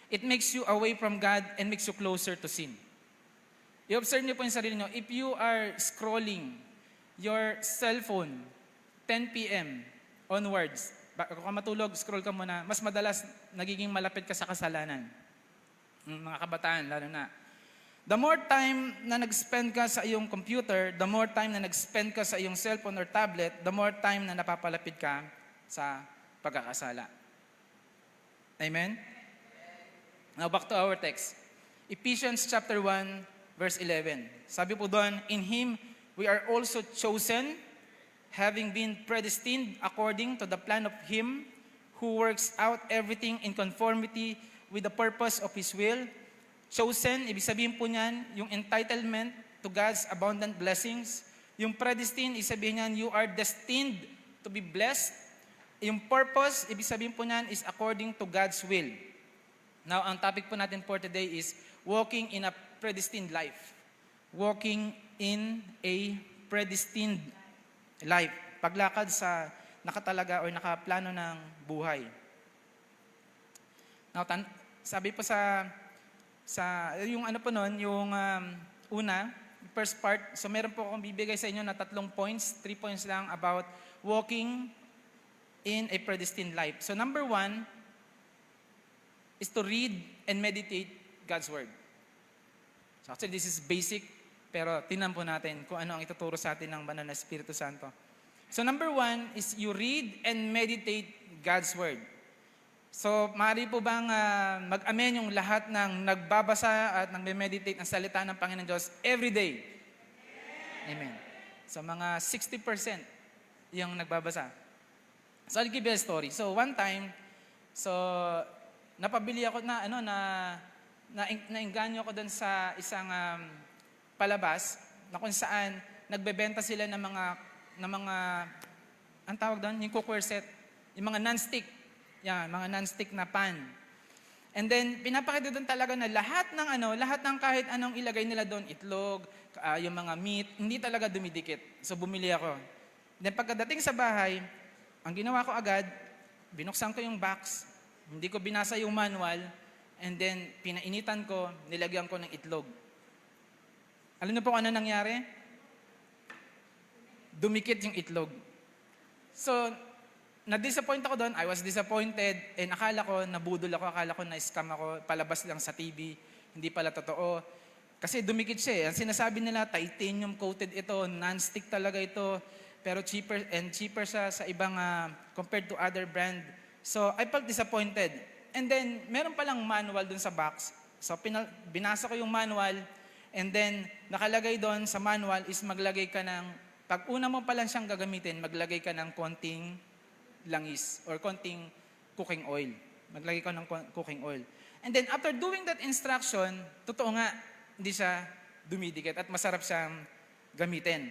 It makes you away from God and makes you closer to sin. I-observe niyo po yung sarili niyo. If you are scrolling your cellphone 10 p.m. onwards, bago ka matulog, scroll ka muna, mas madalas nagiging malapit ka sa kasalanan. Mga kabataan, lalo na. The more time na nag-spend ka sa iyong computer, the more time na nag-spend ka sa iyong cellphone or tablet, the more time na napapalapit ka sa pagkakasala. Amen? Now back to our text. Ephesians chapter 1, verse 11. Sabi po doon, in Him we are also chosen, having been predestined according to the plan of Him who works out everything in conformity with the purpose of His will. Chosen, ibig sabihin po niyan, yung entitlement to God's abundant blessings. Yung predestined, ibig sabihin niyan, you are destined to be blessed. Yung purpose, ibig sabihin po niyan, is according to God's will. Now, ang topic po natin for today is walking in a predestined life. Walking in a predestined life. Paglakad sa nakatalaga o nakaplano ng buhay. Now, sabi po sa yung ano po nun, yung una, first part, so meron po akong bibigay sa inyo na 3 points, 3 points lang about walking in a predestined life. So number 1 is to read and meditate God's Word. So actually this is basic, pero tingnan po natin kung ano ang ituturo sa atin ng Banal na Espiritu Santo. So number 1 is you read and meditate God's Word. So, maaari po bang mag-amen yung lahat ng nagbabasa at nagme-meditate ng salita ng Panginoon Diyos every day? Amen. So, mga 60% yung nagbabasa. So, I'll give you a story. So, one time, napabili ako nainganyo ako doon sa isang palabas na kung saan nagbebenta sila ng mga, ang tawag doon, yung cookware set, yung mga non-stick. Yan, mga non-stick na pan. And then, pinapakita doon talaga na lahat ng kahit anong ilagay nila doon, itlog, yung mga meat, hindi talaga dumidikit. So, bumili ako. Then, pagkadating sa bahay, ang ginawa ko agad, binuksan ko yung box, hindi ko binasa yung manual, and then, pinainitan ko, nilagyan ko ng itlog. Alam niyo po kung ano nangyari? Dumikit yung itlog. So, na-disappoint ako doon, I was disappointed, and akala ko, nabudol ako, akala ko na-scam ako, palabas lang sa TV, hindi pala totoo. Kasi dumikit siya eh. Ang sinasabi nila, titanium coated ito, non-stick talaga ito, pero cheaper siya sa ibang, compared to other brand. So, I felt disappointed. And then, meron palang manual doon sa box. So, binasa ko yung manual, and then, nakalagay doon sa manual is maglagay ka ng, pag una mo pa lang siyang gagamitin, maglagay ka ng konting langis or konting cooking oil. Maglagay ka ng cooking oil. And then after doing that instruction, totoo nga, hindi siya dumidikit at masarap siyang gamitin.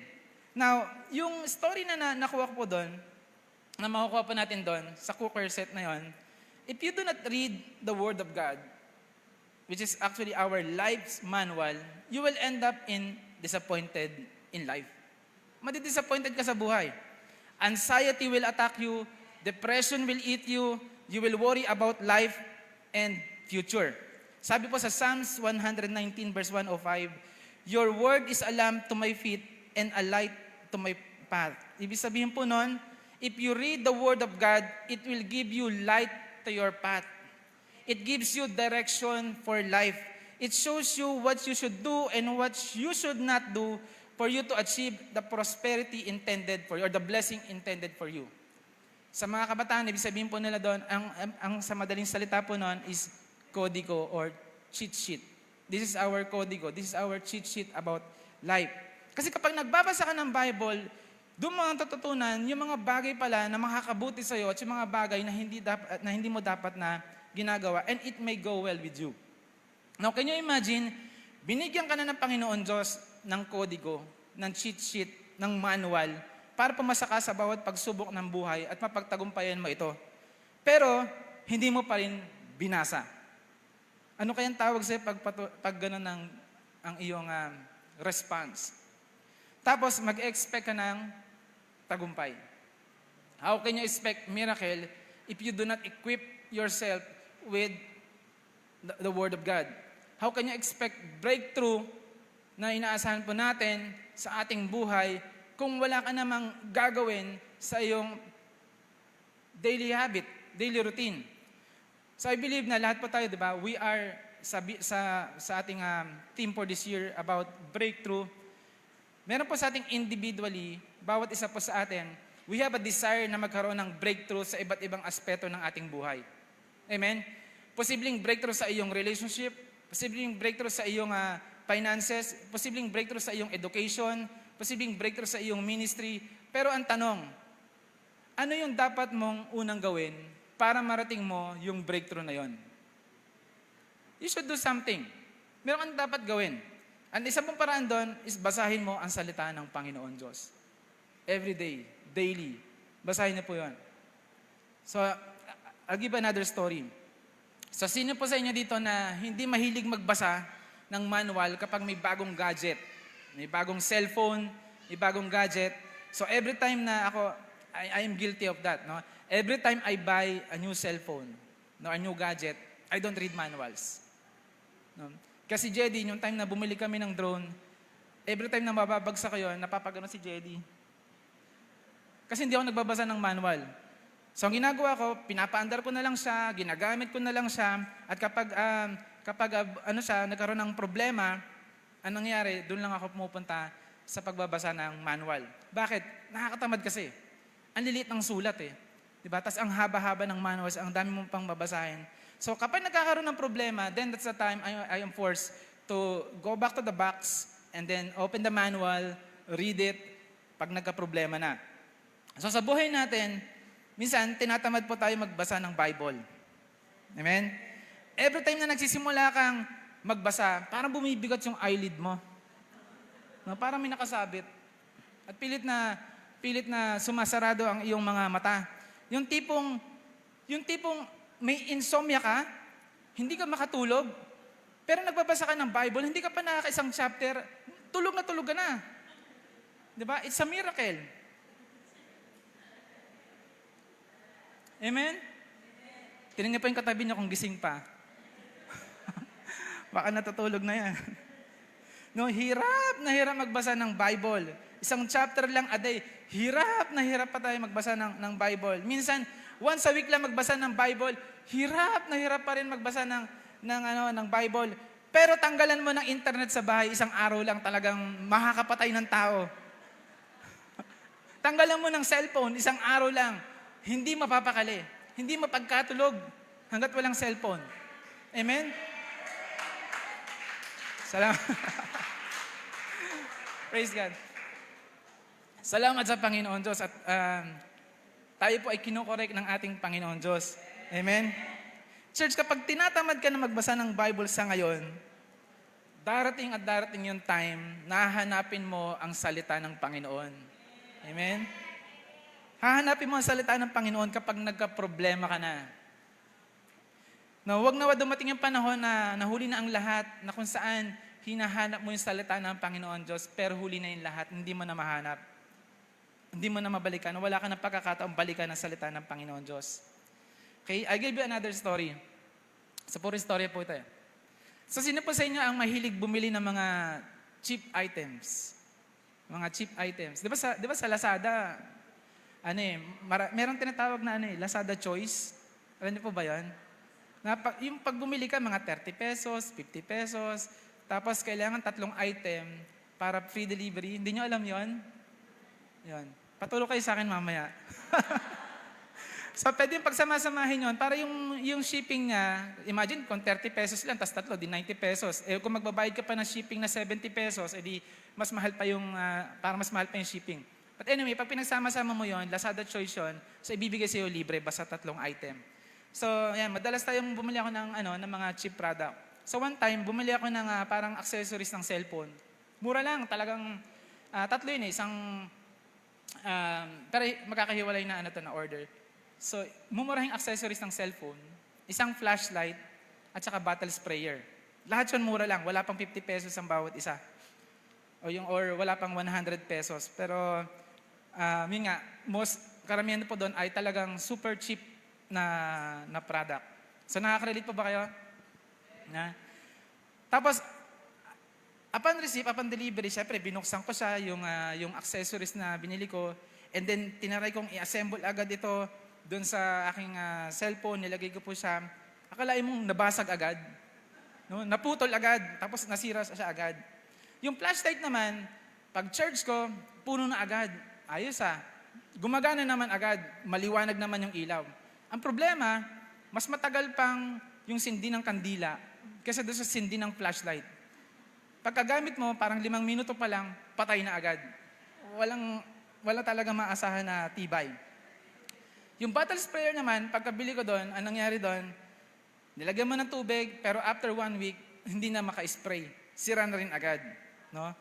Now, yung story na nakuha ko po doon, na makukuha po natin doon sa cookware set na yon, if you do not read the Word of God, which is actually our life's manual, you will end up in disappointed in life. Madidisappointed ka sa buhay. Anxiety will attack you, depression will eat you, you will worry about life and future. Sabi po sa Psalms 119 verse 105, your word is a lamp to my feet and a light to my path. Ibig sabihin po nun, if you read the word of God, it will give you light to your path. It gives you direction for life. It shows you what you should do and what you should not do for you to achieve the prosperity intended for you or the blessing intended for you. Sa mga kabataan, ibig sabihin po nila doon, ang sa madaling salita po noon is kodigo or cheat sheet. This is our kodigo. This is our cheat sheet about life. Kasi kapag nagbabasa ka ng Bible, doon mo ang tututunan yung mga bagay pala na makakabuti sa iyo at yung mga bagay na hindi mo dapat na ginagawa, and it may go well with you. Now, can you imagine, binigyan ka na ng Panginoon Diyos ng kodigo, ng cheat sheet, ng manual, para pumasa ka sa bawat pagsubok ng buhay at mapagtagumpayan mo ito. Pero, hindi mo pa rin binasa. Ano kayang tawag sa'yo pag gano'n ang iyong response? Tapos, mag-expect ka ng tagumpay. How can you expect miracle if you do not equip yourself with the Word of God? How can you expect breakthrough na inaasahan po natin sa ating buhay kung wala ka namang gagawin sa iyong daily habit, daily routine? So I believe na lahat po tayo, di ba? We are sa ating theme for this year about breakthrough. Meron po sa ating individually, bawat isa po sa atin, we have a desire na magkaroon ng breakthrough sa iba't ibang aspeto ng ating buhay. Amen? Posibleng breakthrough sa iyong relationship, posibleng breakthrough sa iyong finances, posibleng breakthrough sa iyong education, posibleng breakthrough sa iyong ministry. Pero ang tanong, ano yung dapat mong unang gawin para marating mo yung breakthrough na yon? You should do something. Meron kang dapat gawin. Ang isang pong paraan doon is basahin mo ang salita ng Panginoon Diyos. Every day, daily. Basahin niyo po yun. So, I'll give another story. So, sino po sa inyo dito na hindi mahilig magbasa ng manual kapag may bagong gadget? May bagong cellphone, may bagong gadget. So, every time na ako, I am guilty of that. No? Every time I buy a new cellphone, no, a new gadget, I don't read manuals. No? Kasi Jedy, yung time na bumili kami ng drone, every time na mababagsak ko yun, napapagano si Jedy. Kasi hindi ako nagbabasa ng manual. So ang ginagawa ko, pinapaandar ko na lang siya, ginagamit ko na lang siya, at kapag nagkaroon ng problema, anong nangyari, doon lang ako pumupunta sa pagbabasa ng manual. Bakit? Nakakatamad kasi. Ang liliit ng sulat eh. Diba? Tapos ang haba-haba ng manuals, ang dami mong pang babasahin. So kapag nagkakaroon ng problema, then that's the time I am forced to go back to the box and then open the manual, read it, pag nagka-problema na. So sa buhay natin, minsan tinatamad po tayo magbasa ng Bible. Amen? Every time na nagsisimula kang magbasa, parang bumibigat yung eyelid mo. No, parang may nakasabit. At pilit na sumasarado ang iyong mga mata. Yung tipong may insomnia ka, hindi ka makatulog, pero nagbabasa ka ng Bible, hindi ka pa nakakaisang chapter, tulog ka na. Diba? It's a miracle. Amen? Tingnan niyo po yung katabi niyo kung gising pa. Baka natutulog na yan. No, hirap magbasa ng Bible. Isang chapter lang a day. Hirap pa tayo magbasa ng Bible. Minsan, once a week lang magbasa ng Bible, hirap pa rin magbasa ng Bible. Pero tanggalan mo ng internet sa bahay, isang araw lang talagang makakapatay ng tao. Tanggalan mo ng cellphone, isang araw lang, hindi mapapakali, hindi mapagkatulog hanggat walang cellphone. Amen? Salamat. Praise God. Salamat sa Panginoon Diyos at tayo po ay kinokorek ng ating Panginoon Diyos. Amen? Church, kapag tinatamad ka na magbasa ng Bible sa ngayon, darating yung time na hahanapin mo ang salita ng Panginoon. Amen? Hahanapin mo ang salita ng Panginoon kapag nagka-problema ka na. No, wag na dumating yung panahon na nahuli na ang lahat, na kung saan hinahanap mo yung salita ng Panginoon Diyos, pero huli na yung lahat, hindi mo na mahanap. hindi mo na mabalikan, wala ka ng pagkakataong balikan ng salita ng Panginoon Diyos. Okay, I'll give you another story. Sa puro story po ito. So, sino po sa inyo ang mahilig bumili ng mga cheap items? Mga cheap items. Di ba sa Lazada, merong tinatawag na Lazada Choice. Alam niyo po ba yan? Yung pag bumili ka, mga 30 pesos, 50 pesos, tapos kailangan 3 item para free delivery. Hindi nyo alam yon? Yon. Patulog kayo sa akin mamaya. So, pwede yung pagsama-samahin yun. Para yung shipping niya, imagine kung 30 pesos lang, tas 3, di 90 pesos. Eh, kung magbabayad ka pa ng shipping na 70 pesos, edi mas mahal pa yung, para mas mahal pa yung shipping. But anyway, pag pinagsama-sama mo yon, Lazada Choice yun, so ibibigay sa'yo libre basta 3 item. So, yan, madalas tayong bumili ako ng mga cheap product. So, one time, bumili ako ng parang accessories ng cellphone. Mura lang, talagang 3 yun isang, pero magkakahiwalay na na order. So, mumurahing accessories ng cellphone, isang flashlight, at saka bottle sprayer. Lahat yun mura lang, wala pang 50 pesos ang bawat isa. Or wala pang 100 pesos. Pero, yun nga, karamihan po doon ay talagang super cheap na product. So, nakaka-relate po ba kayo? Tapos, upon receive, upon delivery, syempre, binuksan ko siya, yung accessories na binili ko, and then, tinaray kong i-assemble agad ito doon sa aking cellphone, nilagay ko po siya. Akalain mong nabasag agad. No? Naputol agad, tapos nasira siya agad. Yung flashlight naman, pag charge ko, puno na agad. Ayos Gumagana naman agad, maliwanag naman yung ilaw. Ang problema, mas matagal pang yung sindi ng kandila kaysa doon sa sindi ng flashlight. Pagkagamit mo, parang 5 minuto pa lang, patay na agad. Wala talaga maasahan na tibay. Yung bottle sprayer naman, pagkabili ko doon, anong nangyari doon, nilagyan mo ng tubig, pero after 1 week, hindi na maka-spray. Sira na rin agad. No?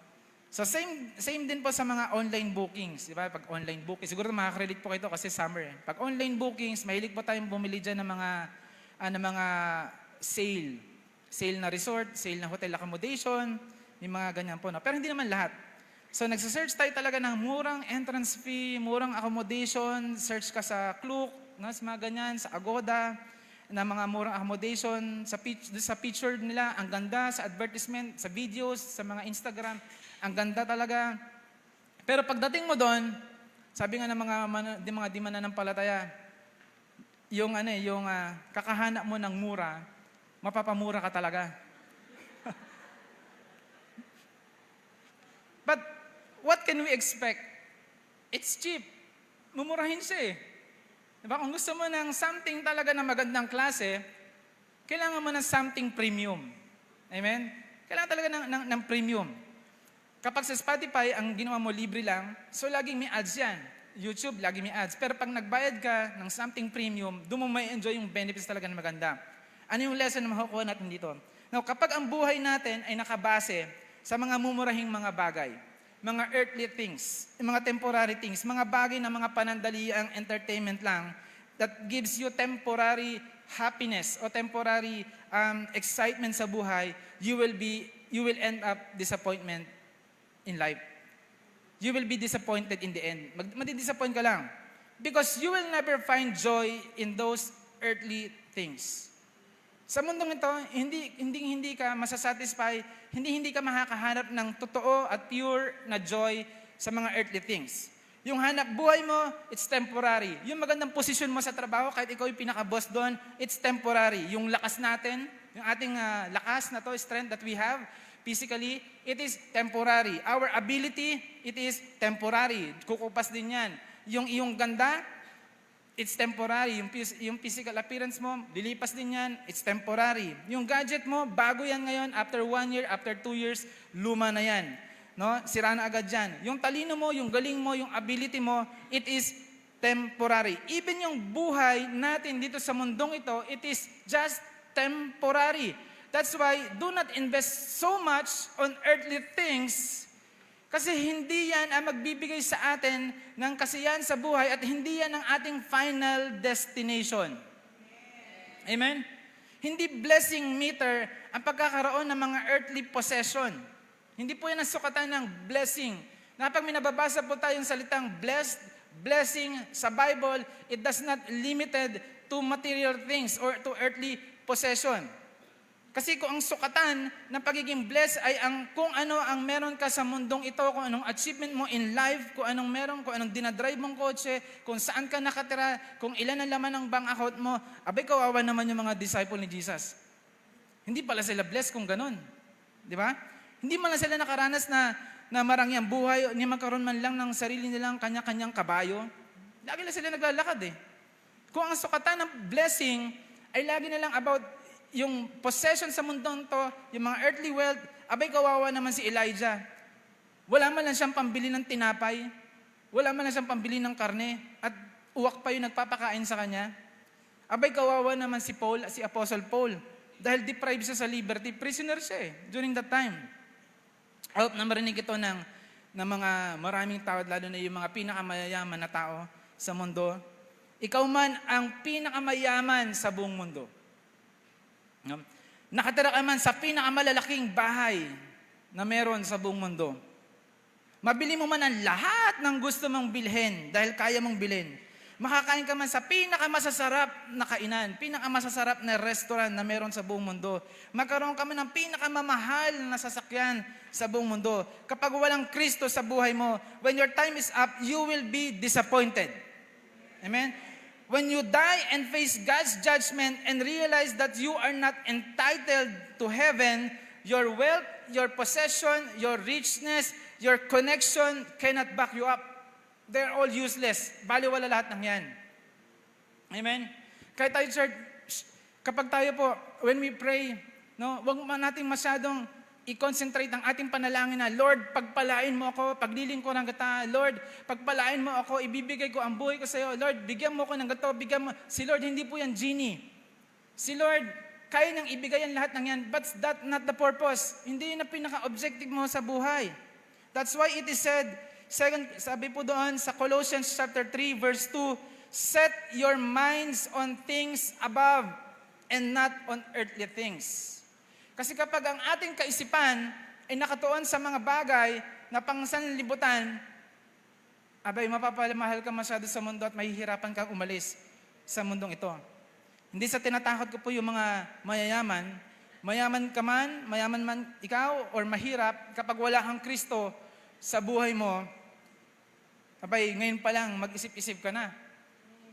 So same din po sa mga online bookings. Diba? Pag online booking, siguro makaka-relate po kayo kasi summer. Pag online bookings, mahilig po tayong bumili dyan ng mga sale. Sale na resort, sale na hotel accommodation, may mga ganyan po. No? Pero hindi naman lahat. So, nagsasearch tayo talaga ng murang entrance fee, murang accommodation, search ka sa Klook, sa mga ganyan, sa Agoda, na mga murang accommodation, sa picture nila, ang ganda, sa advertisement, sa videos, sa mga Instagram, ang ganda talaga. Pero pagdating mo doon, sabi nga ng mga di mananampalataya, yung kakahanap mo ng mura, mapapamura ka talaga. But, what can we expect? It's cheap. Mumurahin siya Diba? Kung gusto mo ng something talaga na magandang klase, kailangan mo ng something premium. Amen? Kailangan talaga ng premium. Kapag sa Spotify, ang ginawa mo libre lang, so laging may ads yan. YouTube, laging may ads. Pero pag nagbayad ka ng something premium, doon mo may enjoy yung benefits talaga na maganda. Ano yung lesson na makukuha natin dito? Now, kapag ang buhay natin ay nakabase sa mga mumurahing mga bagay, mga earthly things, mga temporary things, mga bagay na mga panandaliang entertainment lang that gives you temporary happiness o temporary excitement sa buhay, you will end up disappointment in life. You will be disappointed in the end. Madi-disappoint ka lang. Because you will never find joy in those earthly things. Sa mundong ito, hindi ka masasatisfy, hindi ka makakahanap ng totoo at pure na joy sa mga earthly things. Yung hanap buhay mo, it's temporary. Yung magandang posisyon mo sa trabaho, kahit ikaw yung pinaka-boss doon, it's temporary. Yung lakas natin, yung ating lakas na to, strength that we have, physically, it is temporary. Our ability, it is temporary. Kukupas din yan. Yung iyong ganda, it's temporary. Yung physical appearance mo, lilipas din yan, it's temporary. Yung gadget mo, bago yan ngayon, after 1 year, after 2 years, luma na yan. No? Sira na agad yan. Yung talino mo, yung galing mo, yung ability mo, it is temporary. Even yung buhay natin dito sa mundong ito, it is just temporary. That's why, do not invest so much on earthly things kasi hindi yan ang magbibigay sa atin ng kasiyahan sa buhay at hindi yan ang ating final destination. Amen? Hindi blessing meter ang pagkakaroon ng mga earthly possession. Hindi po yan ang sukatan ng blessing Na pag may nababasa po tayong salitang blessed, blessing sa Bible, it does not limited to material things or to earthly possession. Kasi kung ang sukatan ng pagiging blessed ay kung ano ang meron ka sa mundong ito, kung anong achievement mo in life, kung anong dinadrive mong kotse, kung saan ka nakatira, kung ilan ang laman ng bank account mo, abay kawawa naman yung mga disciple ni Jesus. Hindi pala sila blessed kung ganun. Di ba? Hindi man lang sila nakaranas na marangyang buhay, ni magkaroon man lang ng sarili nilang kanya-kanyang kabayo. Lagi na sila naglalakad eh. Kung ang sukatan ng blessing ay lagi na lang about yung possession sa mundong to, yung mga earthly wealth, abay kawawa naman si Elijah. Wala man lang siyang pambili ng tinapay, wala man lang siyang pambili ng karne, at uwak pa yung nagpapakain sa kanya. Abay kawawa naman si Apostle Paul, dahil deprived siya sa liberty, prisoner siya during that time. I hope na marinig ito ng mga maraming tao, lalo na yung mga pinakamayayaman na tao sa mundo. Ikaw man ang pinakamayaman sa buong mundo. Nakatira ka man sa pinakamalalaking bahay na meron sa buong mundo. Mabili mo man ang lahat ng gusto mong bilhin dahil kaya mong bilhin. Makakain ka man sa pinakamasasarap na kainan, pinakamasasarap na restaurant na meron sa buong mundo. Magkaroon ka man ng pinakamamahal na sasakyan sa buong mundo. Kapag walang Kristo sa buhay mo, when your time is up, you will be disappointed. Amen? When you die and face God's judgment and realize that you are not entitled to heaven, your wealth, your possession, your richness, your connection cannot back you up. They're all useless. Baliwala lahat ng yan. Amen? Kaya tayo, church, kapag tayo po, when we pray, wag natin masyadong i-concentrate ang ating panalangin na, Lord, pagpalain mo ako, paglilingkuran kita. Lord, pagpalain mo ako, ibibigay ko ang buhay ko sa iyo. Lord, bigyan mo ako ng gato, bigyan mo. Si Lord, hindi po yan genie. Si Lord, kaya niyang ibigay ang lahat ng yan, but that's not the purpose. Hindi yun ang pinaka-objective mo sa buhay. That's why it is said, sabi po doon sa Colossians chapter 3, verse 2, set your minds on things above and not on earthly things. Kasi kapag ang ating kaisipan ay nakatuon sa mga bagay na pangsanlibutan, abay mapapalamahal ka masyado sa mundo at mahihirapan kang umalis sa mundong ito. Hindi sa tinatakot ko po yung mga mayayaman. Mayaman ka man, mayaman man ikaw, or mahirap, kapag wala kang Kristo sa buhay mo, abay ngayon pa lang mag-isip-isip ka na.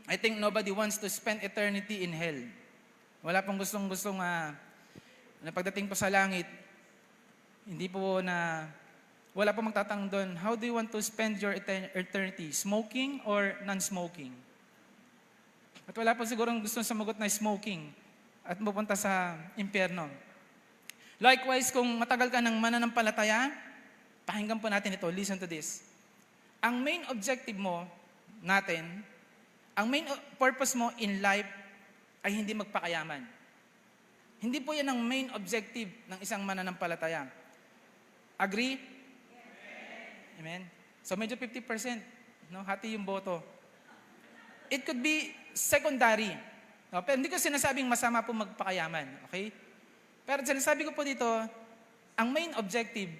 I think nobody wants to spend eternity in hell. Wala pong gustong na pagdating po sa langit, wala po magtatanong doon, how do you want to spend your eternity? Smoking or non-smoking? At wala po sigurong gustong sumagot na smoking at pupunta sa impyerno. Likewise, kung matagal ka ng mananampalataya, pakinggan po natin ito, listen to this. Ang main objective mo natin, ang main purpose mo in life ay hindi magpakayaman. Hindi po yan ang main objective ng isang mananampalataya. Agree? Amen? So medyo 50%, hati yung boto. It could be secondary. Pero hindi ko sinasabing masama po magpakayaman. Okay? Pero sinasabi ko po dito, ang main objective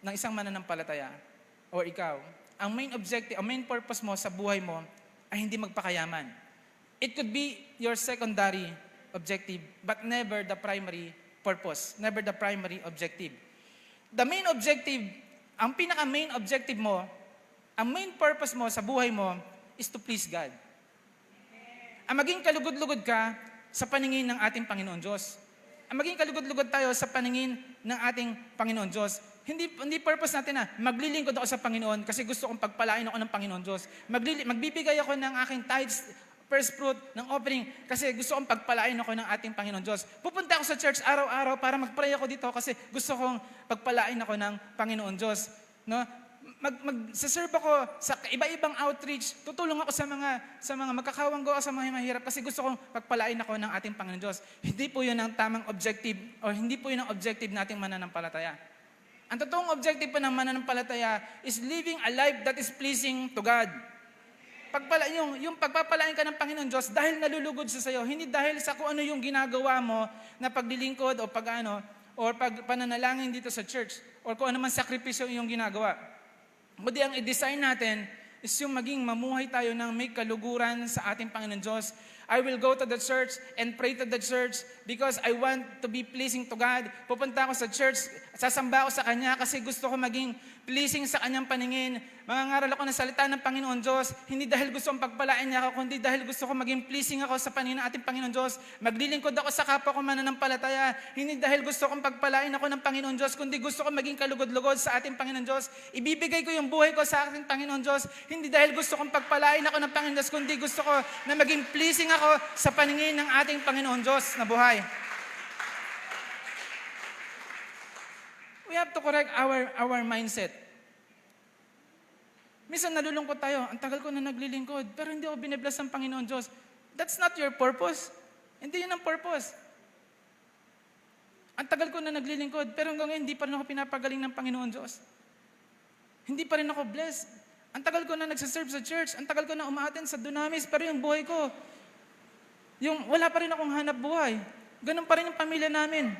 ng isang mananampalataya, or ikaw, ang main objective, ang main purpose mo sa buhay mo ay hindi magpakayaman. It could be your secondary objective, but never the primary purpose, never the primary objective. The main objective, ang pinaka-main objective mo, ang main purpose mo sa buhay mo is to please God. Ang maging kalugod-lugod ka sa paningin ng ating Panginoon Diyos. Ang maging kalugod-lugod tayo sa paningin ng ating Panginoon Diyos. Hindi purpose natin na maglilingkod ako sa Panginoon kasi gusto kong pagpalain ako ng Panginoon Diyos. Magbibigay ako ng aking tithes, first fruit ng offering kasi gusto kong pagpalain ako ng ating Panginoon Diyos. Pupunta ako sa church araw-araw para mag-pray ako dito kasi gusto kong pagpalain ako ng Panginoon Diyos. Mag-serve ako sa iba-ibang outreach, tutulong ako sa mga magkakawanggo, sa mga mahirap kasi gusto kong pagpalain ako ng ating Panginoon Diyos. Hindi po yun ang tamang objective o hindi po yun ang objective nating mananampalataya. Ang totoong objective po ng mananampalataya is living a life that is pleasing to God. Yung pagpapalain ka ng Panginoon Diyos dahil nalulugod siya sa iyo, hindi dahil sa kung ano yung ginagawa mo na paglilingkod o pananalangin dito sa church or kung ano man sakripisyo yung ginagawa. Kundi ang i-design natin is yung maging mamuhay tayo ng may kaluguran sa ating Panginoon Diyos. I will go to the church and pray to the church because I want to be pleasing to God. Pupunta ako sa church, sasamba ako sa Kanya kasi gusto ko maging pleasing sa Kanyang paningin. Mangangaral ako ng salita ng Panginoon Diyos, hindi dahil gusto kong pagpalain niya ako, kundi dahil gusto ko maging pleasing ako sa paningin ng ating Panginoon Diyos. Maglilingkod ako sa kapwa ko mananampalataya, hindi dahil gusto kong pagpalain ako ng Panginoon Diyos, kundi gusto ko maging kalugod-lugod sa ating Panginoon Diyos. Ibibigay ko yung buhay ko sa ating Panginoon Diyos, hindi dahil gusto kong pagpalain ako ng Panginoon Diyos, kundi gusto ko na maging pleasing ako sa paningin ng ating Panginoon Diyos na buhay. We have to correct our mindset. Minsan nalulungkot tayo, ang tagal ko na naglilingkod, pero hindi ako binibless ng Panginoon Diyos. That's not your purpose. Hindi yun ang purpose. Ang tagal ko na naglilingkod, pero hanggang ngayon, hindi pa rin ako pinapagaling ng Panginoon Diyos. Hindi pa rin ako blessed. Ang tagal ko na nagsiserve sa church, ang tagal ko na umaattend sa Dunamis, pero yung buhay ko, wala pa rin akong hanap buhay. Ganun pa rin yung pamilya namin.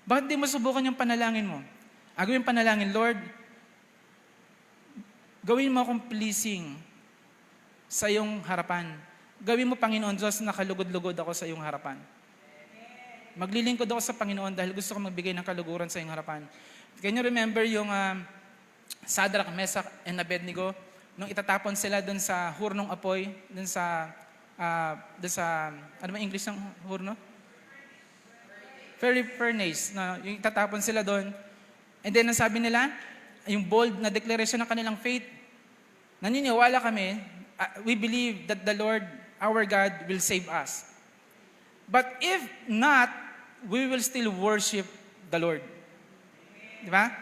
Bakit di mo subukan yung panalangin mo? Agawin yung panalangin, Lord, gawin mo akong pleasing sa iyong harapan. Gawin mo, Panginoon Diyos, na kalugod-lugod ako sa iyong harapan. Maglilingkod ako sa Panginoon dahil gusto ko magbigay ng kaluguran sa iyong harapan. Can you remember yung Shadrach, Meshach, and Abednego? Nung itatapon sila dun sa hurnong apoy, dun sa ano ba English ng hurno? Fiery furnace. Na yung itatapon sila doon. And then, ang sabi nila, yung bold na declaration ng kanilang faith, naniniwala kami, we believe that the Lord, our God, will save us. But if not, we will still worship the Lord. Di ba?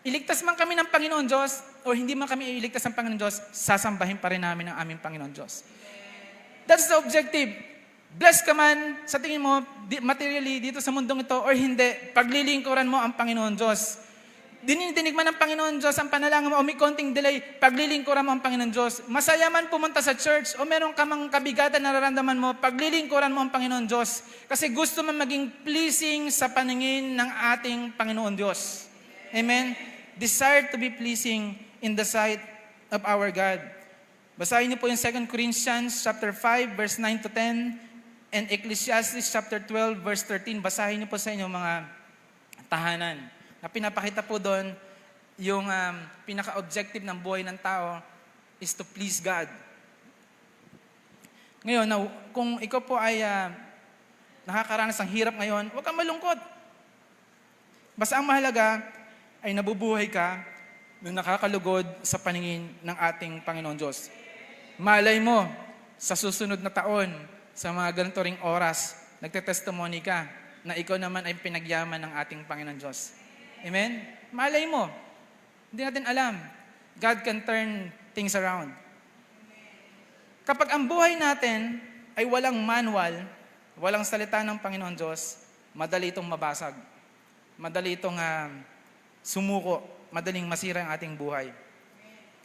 Iligtas man kami ng Panginoon Diyos, o hindi man kami iligtas ng Panginoon Diyos, sasambahin pa rin namin ang aming Panginoon Diyos. That's the objective. Blessed ka man, sa tingin mo, materially dito sa mundong ito, or hindi, paglilingkuran mo ang Panginoon Diyos. Dinidinig man ng Panginoon Diyos ang panalangin mo o may konting delay, paglilingkuran mo ang Panginoon Diyos. Masaya man pumunta sa church o meron ka mang kabigatan na nararamdaman mo, paglilingkuran mo ang Panginoon Diyos. Kasi gusto mo maging pleasing sa paningin ng ating Panginoon Diyos. Amen? Desire to be pleasing in the sight of our God. Basahin niyo po yung 2 Corinthians chapter 5 verse 9 to 10 and Ecclesiastes chapter 12 verse 13. Basahin niyo po sa inyong mga tahanan. Na pinapakita po doon, yung pinaka-objective ng buhay ng tao is to please God. Ngayon, kung ikaw po ay nakakaranas ng hirap ngayon, huwag kang malungkot. Basta ang mahalaga ay nabubuhay ka na nakakalugod sa paningin ng ating Panginoon Diyos. Malay mo, sa susunod na taon, sa mga ganito ring oras, nagtetestimony ka na ikaw naman ay pinagyaman ng ating Panginoon Diyos. Amen? Malay mo. Hindi natin alam. God can turn things around. Kapag ang buhay natin ay walang manual, walang salita ng Panginoon Diyos, madali itong mabasag. Madali itong sumuko. Madaling masira ang ating buhay.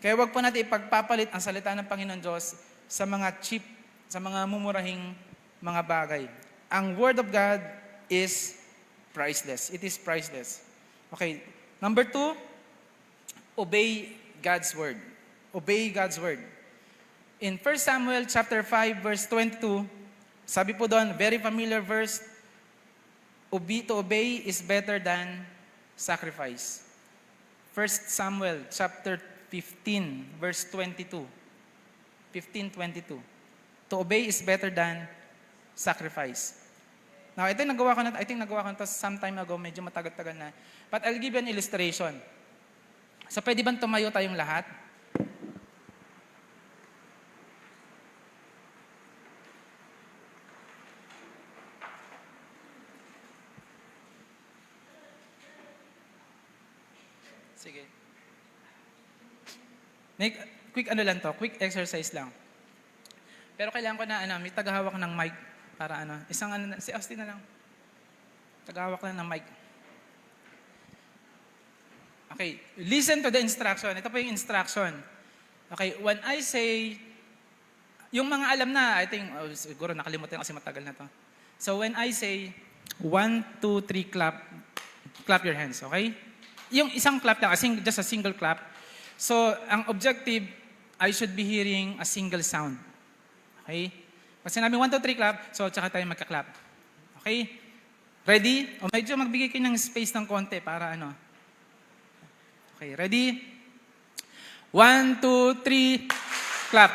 Kaya wag po natin ipagpapalit ang salita ng Panginoon Diyos sa mga cheap, sa mga mumurahing mga bagay. Ang Word of God is priceless. It is priceless. Okay, number 2, obey God's Word. Obey God's Word. In 1 Samuel chapter 5 verse 22, sabi po doon, very familiar verse, to obey is better than sacrifice. 1 Samuel chapter 15 verse 22. 15:22. To obey is better than sacrifice. Now, ito yung I think nagawa ko na ito some time ago, medyo matagal-tagal na. But I'll give you an illustration. So, pwede bang tumayo tayong lahat? Sige. Quick quick exercise lang. Pero kailangan ko na, may tagahawak ng mic. Para si Austin na lang. Tagahawak lang ng mic. Okay, listen to the instruction. Ito po yung instruction. Okay, when I say, yung mga alam na, I think, siguro nakalimutan kasi matagal na to. So when I say, 1, 2, 3, clap your hands, okay? yung isang clap lang, just a single clap. So, ang objective, I should be hearing a single sound. Okay? Pag sinabi 1, 2, 3, clap, so tsaka tayo magka-clap. Okay? Ready? O medyo magbigay kayo ng space ng konti para ano. Okay, ready? 1, 2, 3, clap.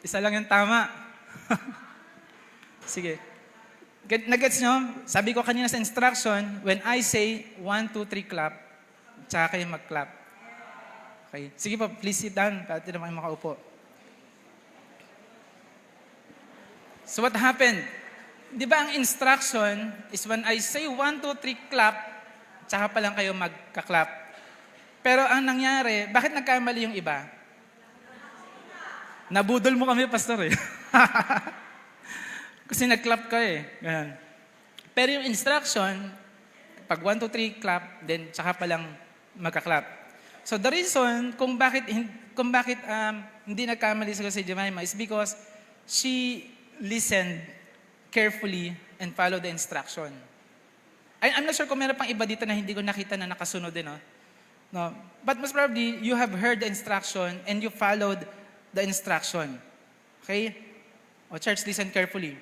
Isa lang yung tama. Sige. Nagets nyo? Sabi ko kanina sa instruction, when I say 1, 2, 3, clap, tsaka kayo mag-clap. Okay. Sige po, please sit down para naman kayo makaupo. So what happened? Di ba ang instruction is when I say 1, 2, 3, clap, tsaka pa lang kayo magka-clap. Pero ang nangyari, bakit nagkamali yung iba? Nabudol mo kami, pastor eh. Kasi nag-clap ka eh. Ganun. Pero yung instruction, pag 1, 2, 3, clap, then tsaka pa lang magka-clap. So the reason kung bakit hindi nagkamali si Jemima is because she listened carefully and followed the instruction. I'm not sure kung meron pang iba dito na hindi ko nakita na nakasunod din. No? But most probably, you have heard the instruction and you followed the instruction. Okay? O church, listen carefully.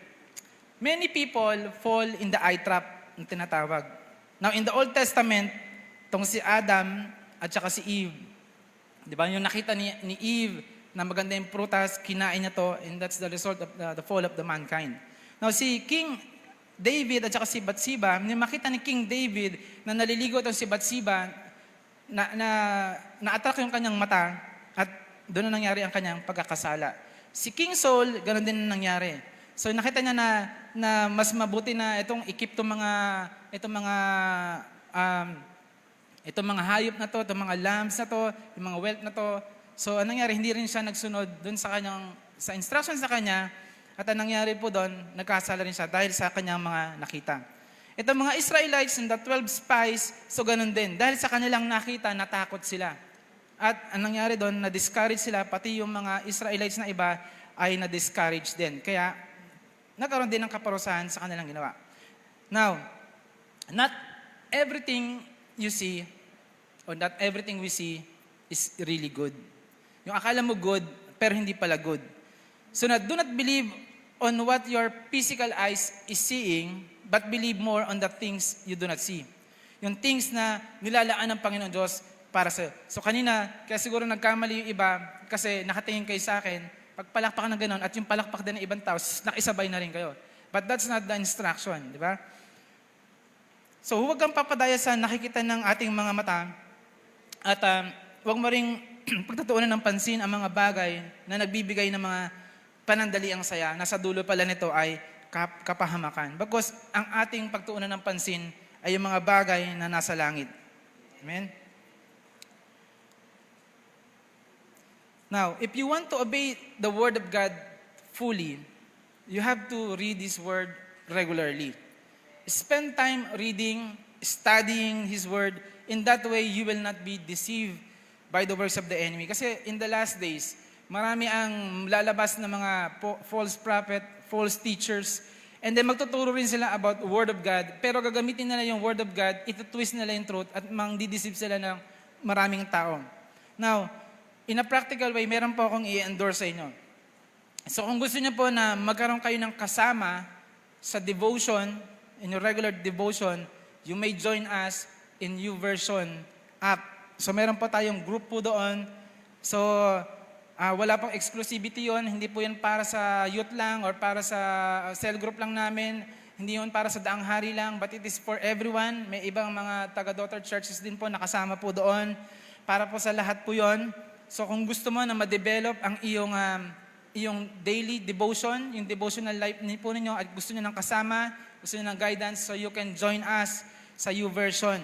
Many people fall in the eye trap na tinatawag. Now, in the Old Testament, tong si Adam at saka si Eve. Di ba? Yung nakita ni Eve na maganda yung prutas, kinain niya to, and that's the result of the fall of the mankind. Now, si King David at saka si Bathsheba, nung makita ni King David na naliligo itong si Bathsheba, na-attract yung kanyang mata at doon na nangyari ang kanyang pagkakasala. Si King Saul, ganoon din nangyari. So nakita niya na mas mabuti na itong ikip itong mga hayop na to, itong mga lambs na to, yung mga wealth na to. So anong nangyari, hindi rin siya nagsunod doon sa instruction sa kanya. At ang nangyari po doon, nagkasala rin siya dahil sa kanyang mga nakita. Itong mga Israelites and the 12 spies, so ganun din. Dahil sa kanilang nakita, natakot sila. At ang nangyari doon, na-discourage sila, pati yung mga Israelites na iba ay na-discourage din. Kaya, nagkaroon din ng kaparusahan sa kanilang ginawa. Now, not everything you see, or not everything we see, is really good. Yung akala mo good, pero hindi pala good. So do not believe on what your physical eyes is seeing, but believe more on the things you do not see. Yung things na nilalaan ng Panginoon Diyos para sa. So kanina, kaya siguro nagkamali yung iba, kasi nakatingin kayo sa akin, pagpalakpak ng gano'n, at yung palakpak din ng ibang tao, nakisabay na rin kayo. But that's not the instruction, di ba? So huwag kang papadaya sa nakikita ng ating mga mata, at huwag mo ring pagtatuunan ng pansin ang mga bagay na nagbibigay ng mga panandaliang saya, nasa dulo pala nito ay kapahamakan. Because ang ating pagtuunan ng pansin ay yung mga bagay na nasa langit. Amen? Now, if you want to obey the Word of God fully, you have to read His Word regularly. Spend time reading, studying His Word. In that way, you will not be deceived by the works of the enemy. Kasi in the last days, marami ang lalabas na mga false prophet, false teachers, and then magtuturo rin sila about Word of God, pero gagamitin nila yung Word of God, ito-twist nila yung truth, at mang-dideceive sila ng maraming tao. Now, in a practical way, meron po akong i-endorse sa inyo. So kung gusto niyo po na magkaroon kayo ng kasama sa devotion, in your regular devotion, you may join us in YouVersion app. So meron po tayong group po doon. So wala pong exclusivity yon, hindi po yan para sa youth lang or para sa cell group lang namin. Hindi yun para sa daang hari lang, but it is for everyone. May ibang mga taga-daughter churches din po nakasama po doon. Para po sa lahat po yon. So kung gusto mo na ma-develop ang iyong daily devotion, yung devotional life po ninyo, at gusto niyo ng kasama, gusto niyo ng guidance, so you can join us sa YouVersion.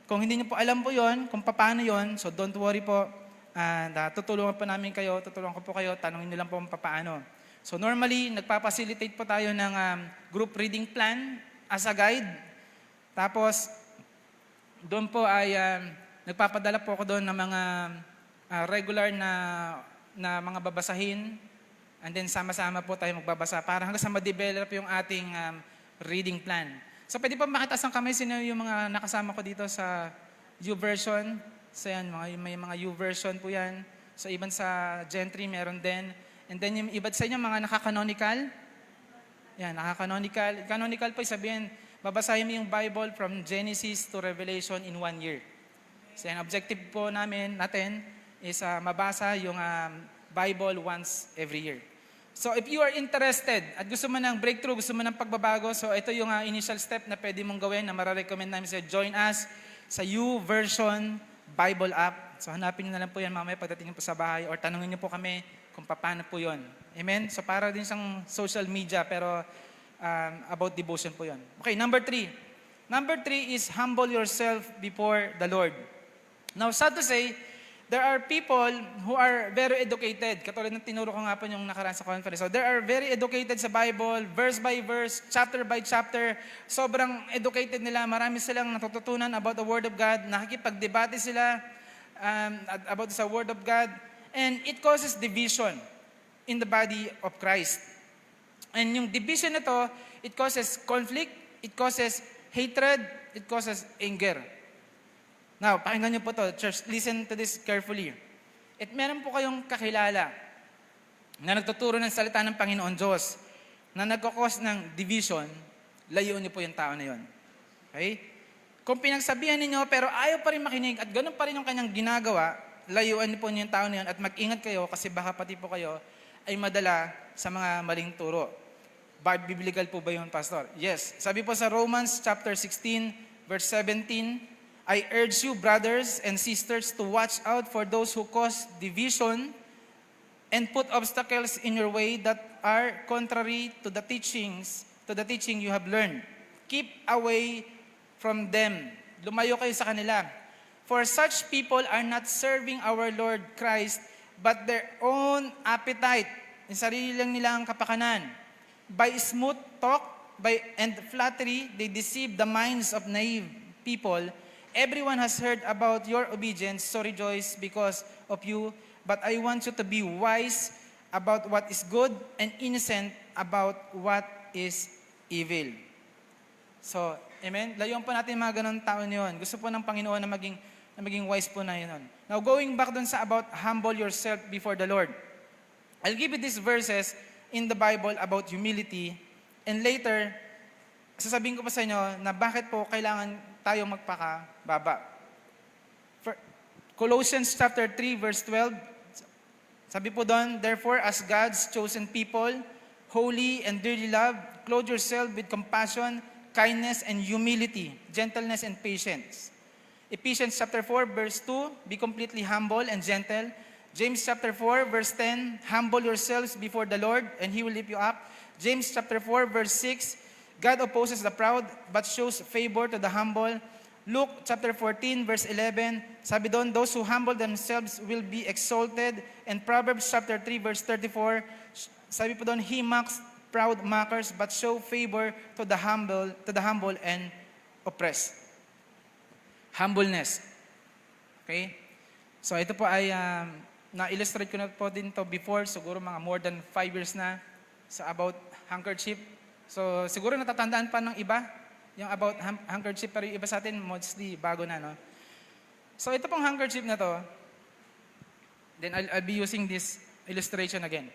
Kung hindi niyo po alam po yon, kung paano yon, so don't worry po. Tutulungan po namin kayo, tutulungan ko po kayo, tanongin niyo lang po kung paano. So normally, nagpa-facilitate po tayo ng group reading plan as a guide. Tapos, doon po ay nagpapadala po ako doon ng mga regular na mga babasahin, and then sama-sama po tayo magbabasa para hanggang sa ma-develop yung ating reading plan. So pwede pa makitaas ang kamay sino yung mga nakasama ko dito sa YouVersion. So yan, may mga YouVersion po yan. So even sa Gentry meron din. And then yung iba sa inyo mga naka-canonical. Yan, naka-canonical. Canonical po sabihin, babasahin mo yung Bible from Genesis to Revelation in 1 year. So yan, objective po natin is mabasa yung Bible once every year. So if you are interested at gusto mo ng breakthrough, gusto mo ng pagbabago, so ito yung initial step na pwede mong gawin na mararecommend namin sa join us sa YouVersion Bible app. So hanapin nyo na lang po yan mamaya pagdating po sa bahay or tanungin nyo po kami kung paano po yon. Amen? So para din siyang social media pero about devotion po yon. Okay, number 3. Number 3 is humble yourself before the Lord. Now, sad to say, there are people who are very educated. Katulad ng tinuro ko nga po yung nakaraan sa conference. So, they are very educated sa Bible, verse by verse, chapter by chapter. Sobrang educated nila. Marami silang natututunan about the Word of God. Nakikipagdebate sila about sa Word of God. And it causes division in the body of Christ. And yung division na to, it causes conflict, it causes hatred, it causes anger. Now, pakinggan niyo po to, church. Listen to this carefully. Meron po kayong kakilala na nagtuturo ng salita ng Panginoon Diyos na nagkakos ng division, layuan niyo po yung tao na yon. Okay? Kung pinagsabihan ninyo pero ayaw pa rin makinig at ganun pa rin yung kanyang ginagawa, layuan niyo po yung tao na yon at mag-ingat kayo kasi baka pati po kayo ay madala sa mga maling turo. Biblical po ba yun, Pastor? Yes. Sabi po sa Romans chapter 16, verse 17, I urge you, brothers and sisters, to watch out for those who cause division and put obstacles in your way that are contrary to the teaching you have learned. Keep away from them. Lumayo kayo sa kanila. For such people are not serving our Lord Christ, but their own appetite. Yung sarili lang nilang kapakanan. By smooth talk and flattery, they deceive the minds of naive people. Everyone has heard about your obedience, so rejoice because of you. But I want you to be wise about what is good and innocent about what is evil. So, amen? Layuan po natin mga ganun tao niyon. Gusto po ng Panginoon na maging wise po na yun. Now, going back dun sa about humble yourself before the Lord. I'll give you these verses in the Bible about humility. And later, sasabihin ko pa sa inyo na bakit po kailangan tayo magpakababa. Colossians chapter 3 verse 12, sabi po doon, therefore as God's chosen people, holy and dearly loved, clothe yourself with compassion, kindness, and humility, gentleness, and patience. Ephesians chapter 4 verse 2, be completely humble and gentle. James chapter 4 verse 10, humble yourselves before the Lord, and He will lift you up. James chapter 4 verse 6, God opposes the proud, but shows favor to the humble. Luke chapter 14, verse 11, sabi doon, those who humble themselves will be exalted. And Proverbs chapter 3, verse 34, sabi po doon, he mocks proud mockers, but show favor to the humble and oppressed. Humbleness. Okay? So ito po ay, na-illustrate ko na po din to before, siguro mga more than 5 years na, so about handkerchief. So, siguro natatandaan pa ng iba, yung about handkerchief, pero yung iba sa atin, mostly bago na, no? So, ito pong handkerchief na to, then I'll be using this illustration again.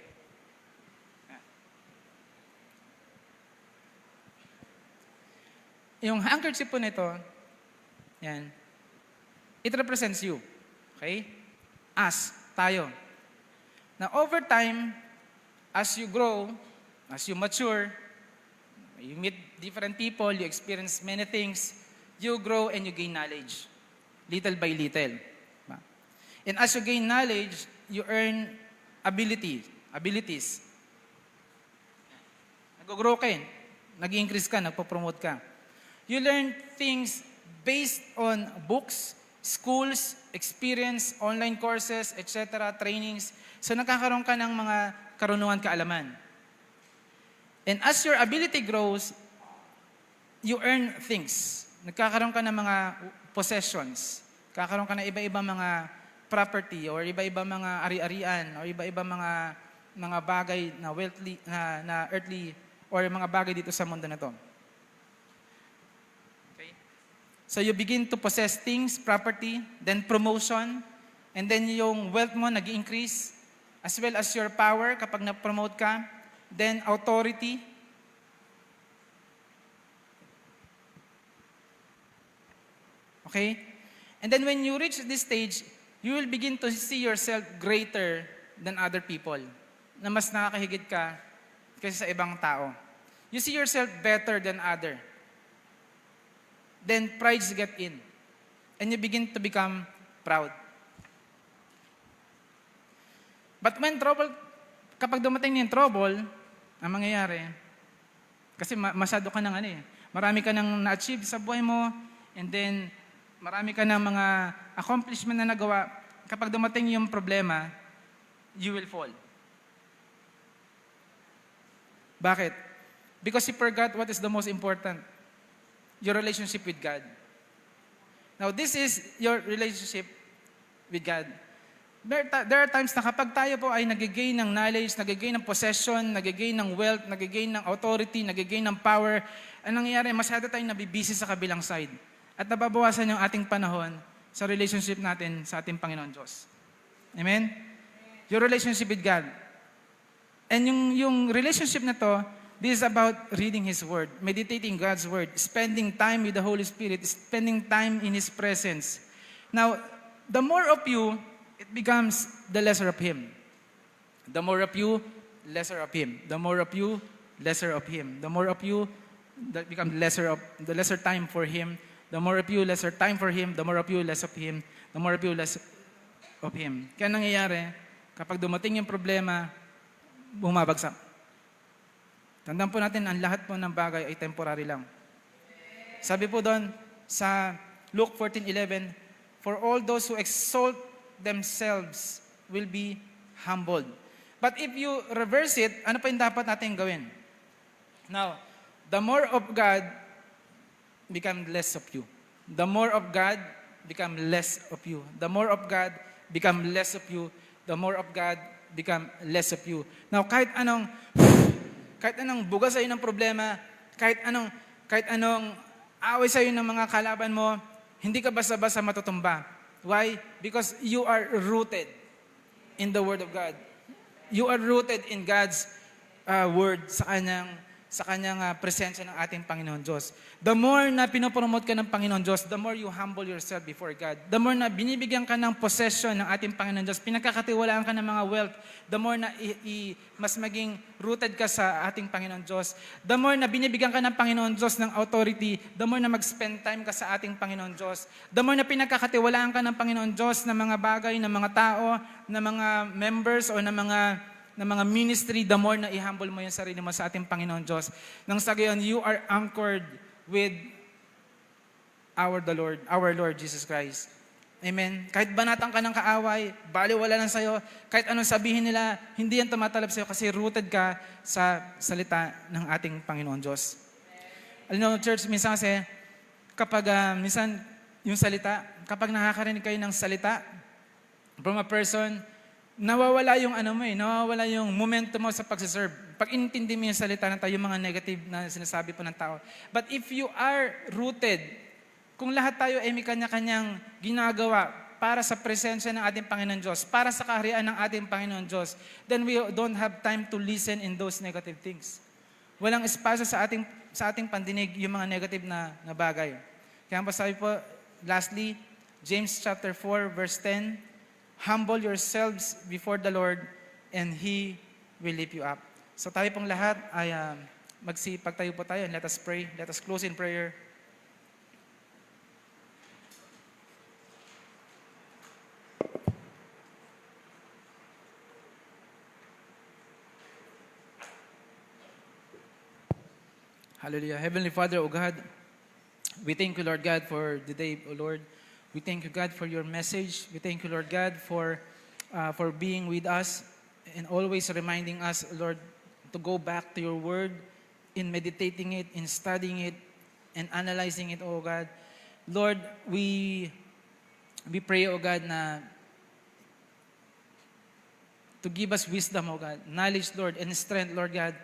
Yung handkerchief po nito, yan, it represents you. Okay? Us, tayo. Now, over time, as you grow, as you mature, you meet different people, you experience many things, you grow and you gain knowledge. Little by little. And as you gain knowledge, you earn abilities. Nag-grow ka eh. Nag-increase ka, nagpo-promote ka. You learn things based on books, schools, experience, online courses, etc., trainings. So nakakaroon ka ng mga karunungan, kaalaman. And as your ability grows, you earn things. Nagkakaroon ka ng mga possessions. Kakaroon ka ng iba-ibang mga property or iba-ibang mga ari-arian or iba-ibang mga bagay na wealthy, na earthly or mga bagay dito sa mundo na to. So you begin to possess things, property, then promotion, and then yung wealth mo nag-increase, as well as your power kapag na-promote ka, then authority. Okay? And then when you reach this stage, you will begin to see yourself greater than other people, na mas nakakahigit ka kaysa sa ibang tao. You see yourself better than other. Then pride get in. And you begin to become proud. But when kapag dumating yung trouble, ang mangyayari, kasi masyado ka ng marami ka nang na-achieve sa buhay mo, and then marami ka ng mga accomplishment na nagawa, kapag dumating yung problema, you will fall. Bakit? Because you forgot what is the most important. Your relationship with God. Now, this is your relationship with God. There are times na kapag tayo po ay nag-gain ng knowledge, nag-gain ng possession, nag-gain ng wealth, nag-gain ng authority, nag-gain ng power, ang nangyayari, masyado tayong nabibisi sa kabilang side. At nababawasan yung ating panahon sa relationship natin sa ating Panginoon Diyos. Amen? Your relationship with God. And yung relationship na to, this is about reading His Word, meditating God's Word, spending time with the Holy Spirit, spending time in His presence. Now, the more of you, it becomes the lesser of Him. The more of you, lesser of Him. The more of you, lesser of Him. The more of you, that becomes the lesser time for Him. The more of you, lesser time for Him. The more of you, less of Him. The more of you, less of Him. Kaya nangyayari, kapag dumating yung problema, bumabagsak. Tandaan po natin, ang lahat po ng bagay ay temporary lang. Sabi po doon sa Luke 14:11, for all those who exalt themselves will be humbled. But if you reverse it, ano pa yung dapat natin gawin? Now, the more of God become less of you. The more of God become less of you. The more of God become less of you. The more of God become less of you. Now, kahit anong buga sa'yo ng problema, kahit anong away sa'yo ng mga kalaban mo, hindi ka basta-basta matutumba. Why? Because you are rooted in the Word of God. You are rooted in God's Word sa kanyang presensya ng ating Panginoon Diyos. The more na pinopromote ka ng Panginoon Diyos, the more you humble yourself before God. The more na binibigyan ka ng possession ng ating Panginoon Diyos, pinagkakatiwalaan ka ng mga wealth, the more na mas maging rooted ka sa ating Panginoon Diyos. The more na binibigyan ka ng Panginoon Diyos ng authority, the more na mag-spend time ka sa ating Panginoon Diyos. The more na pinagkakatiwalaan ka ng Panginoon Diyos ng mga bagay, ng mga tao, ng mga members o ng mga ministry, the more na i-humble mo yung sarili mo sa ating Panginoon Diyos. Nang sa gayon, you are anchored with our Lord Jesus Christ. Amen. Kahit banatan ka ng kaaway, baliwala lang sa'yo, kahit anong sabihin nila, hindi yan tumatalab sa'yo kasi rooted ka sa salita ng ating Panginoon Diyos. Alam mo, church, minsan kasi, kapag minsan yung salita, kapag nakakarinig kayo ng salita from a person, nawawala yung nawawala yung momentum mo sa pagsiserve. Pag intindi mo yung salita ng tao, yung mga negative na sinasabi po ng tao. But if you are rooted, kung lahat tayo ay may kanya-kanyang ginagawa para sa presensya ng ating Panginoon Diyos, para sa kaharian ng ating Panginoon Diyos, then we don't have time to listen in those negative things. Walang espasyo sa ating pandinig yung mga negative na bagay. Kaya sabi po, lastly, James chapter 4 verse 10, humble yourselves before the Lord and He will lift you up. So tayo pong lahat ay pagtayo po tayo and let us pray. Let us close in prayer. Hallelujah. Heavenly Father, O God, we thank you, Lord God, for the day, O Lord. We thank you, God, for your message. We thank you, Lord God, for being with us and always reminding us, Lord, to go back to your word in meditating it, in studying it, and analyzing it, O God. Lord, we pray, O God, to give us wisdom, O God, knowledge, Lord, and strength, Lord God,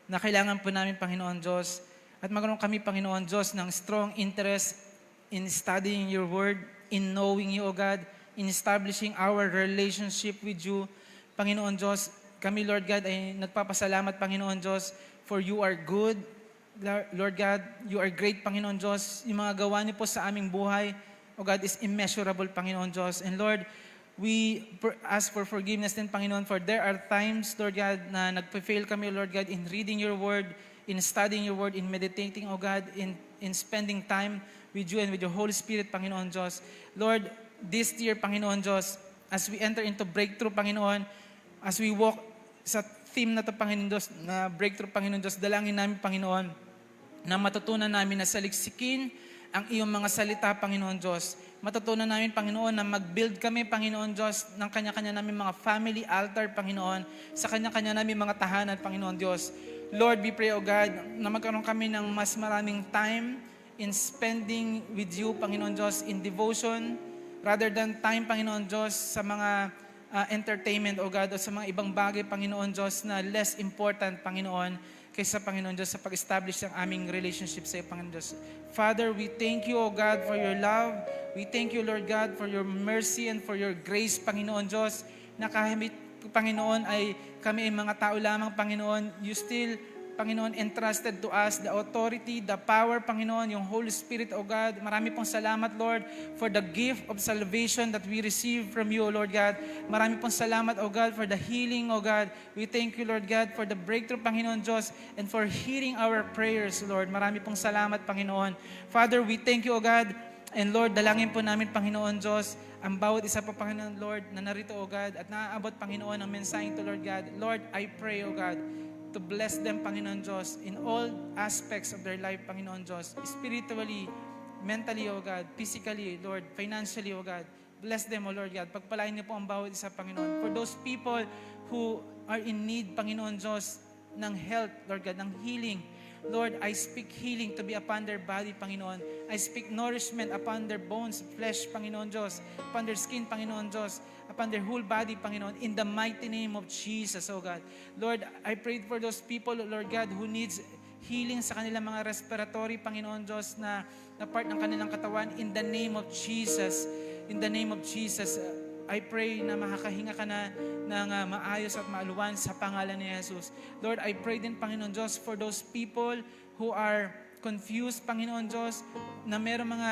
na kailangan po namin, Panginoon Diyos, at magkaroon kami, Panginoon Diyos, ng strong interest in studying your word, in knowing you, O God, in establishing our relationship with you. Panginoon Diyos, kami, Lord God, ay nagpapasalamat, Panginoon Diyos, for you are good. Lord God, you are great, Panginoon Diyos. Yung mga gawa niyo po sa aming buhay, O God, is immeasurable, Panginoon Diyos. And Lord, we ask for forgiveness din, Panginoon, for there are times, Lord God, na nagpa-fail kami, Lord God, in reading your word, in studying your word, in meditating, O God, in spending time with you and with your Holy Spirit, Panginoon Diyos. Lord, this year, Panginoon Diyos, as we enter into breakthrough, Panginoon, as we walk sa theme na to, Panginoon Diyos, na breakthrough, Panginoon Diyos, dalangin namin, Panginoon, na matutunan namin na saliksikin ang iyong mga salita, Panginoon Diyos. Matutunan namin, Panginoon, na mag-build kami, Panginoon Diyos, ng kanya-kanya namin mga family altar, Panginoon, sa kanya-kanya namin mga tahanan, Panginoon Diyos. Lord, we pray, O God, na magkaroon kami ng mas maraming time in spending with you, Panginoon Diyos, in devotion, rather than time, Panginoon Diyos, sa mga entertainment, O God, o sa mga ibang bagay, Panginoon Diyos, na less important, Panginoon, kaysa, Panginoon Diyos, sa pag-establish ng aming relationship sa iyo, Panginoon Diyos. Father, we thank you, O God, for your love. We thank you, Lord God, for your mercy and for your grace, Panginoon Diyos, na kahit, Panginoon, ay kami ay mga tao lamang, Panginoon, you still, Panginoon, entrusted to us the authority, the power, Panginoon, yung Holy Spirit, O God. Marami pong salamat, Lord, for the gift of salvation that we receive from you, O Lord God. Marami pong salamat, O God, for the healing, O God. We thank you, Lord God, for the breakthrough, Panginoon Diyos, and for hearing our prayers, Lord. Marami pong salamat, Panginoon. Father, we thank you, O God, and Lord, dalangin po namin, Panginoon Diyos, ang bawat isa po, Panginoon, Lord, na narito, O God, at naaabot, Panginoon, ang mensaheng to, Lord God. Lord, I pray, O God, to bless them, Panginoon Diyos, in all aspects of their life, Panginoon Diyos, spiritually, mentally, O God, physically, Lord, financially, O God. Bless them, O Lord God. Pagpalain niyo po ang bawat isa, Panginoon. For those people who are in need, Panginoon Diyos, ng health, Lord God, ng healing, Lord, I speak healing to be upon their body, Panginoon. I speak nourishment upon their bones, flesh, Panginoon Diyos, upon their skin, Panginoon Diyos, upon their whole body, Panginoon, in the mighty name of Jesus, oh God. Lord, I prayed for those people, Lord God, who needs healing sa kanilang mga respiratory, Panginoon Diyos, na part ng kanilang katawan, in the name of Jesus. In the name of Jesus, I pray na makakahinga ka na ng maayos at maaluwan sa pangalan ni Jesus. Lord, I pray din, Panginoon Diyos, for those people who are confused, Panginoon Diyos, na mayroong mga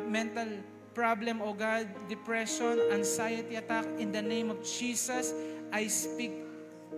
mental problem, O God, depression, anxiety attack. In the name of Jesus, I speak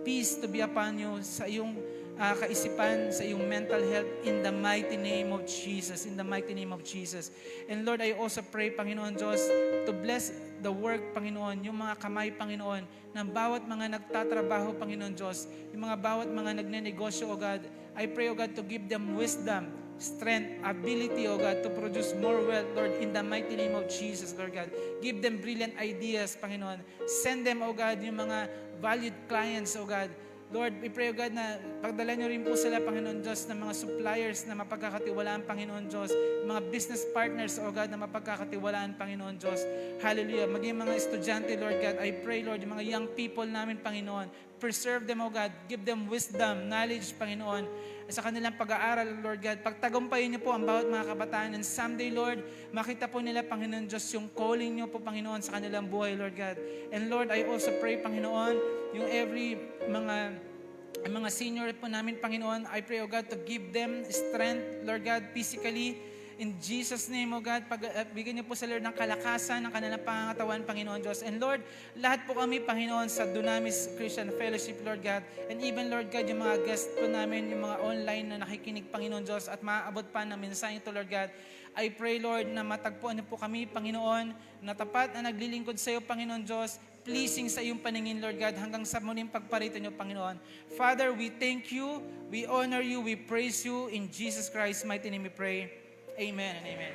peace to be upon you sa iyong kaisipan, sa iyong mental health, in the mighty name of Jesus, in the mighty name of Jesus. And Lord, I also pray, Panginoon Diyos, to bless the work, Panginoon, yung mga kamay, Panginoon, ng bawat mga nagtatrabaho, Panginoon Diyos, yung mga bawat mga nagnenegosyo, O God. I pray, O God, to give them wisdom, strength, ability, O God, to produce more wealth, Lord, in the mighty name of Jesus, Lord God. Give them brilliant ideas, Panginoon. Send them, O God, yung mga valued clients, O God. Lord, we pray, O God, na pagdala niyo rin po sila, Panginoon Diyos, ng mga suppliers na mapagkakatiwalaan, Panginoon Diyos, mga business partners, O God, na mapagkakatiwalaan, Panginoon Diyos. Hallelujah. Maging mga estudyante, Lord God, I pray, Lord, yung mga young people namin, Panginoon, preserve them, O God, give them wisdom, knowledge, Panginoon, sa kanilang pag-aaral, Lord God. Pagtagumpayin niyo po ang bawat mga kabataan, and someday, Lord, makita po nila, Panginoon Diyos, yung calling niyo po, Panginoon, sa kanilang buhay, Lord God. And Lord, I also pray, Panginoon, yung every mga senior po namin, Panginoon, I pray, O God, to give them strength, Lord God, physically. In Jesus' name, O God, bigyan niyo po sa Lord ng kalakasan ng kanilang pangangatawan, Panginoon Diyos. And Lord, lahat po kami, Panginoon, sa Dunamis Christian Fellowship, Lord God, and even, Lord God, yung mga guest po namin, yung mga online na nakikinig, Panginoon Diyos, at maaabot pa ng mensahe ito, Lord God, I pray, Lord, na matagpuan niyo po kami, Panginoon, na tapat na naglilingkod sa iyo, Panginoon Diyos, pleasing sa iyong paningin, Lord God, hanggang sa muling pagparito niyo, Panginoon. Father, we thank you, we honor you, we praise you. In Jesus Christ's mighty name we pray. Amen and amen.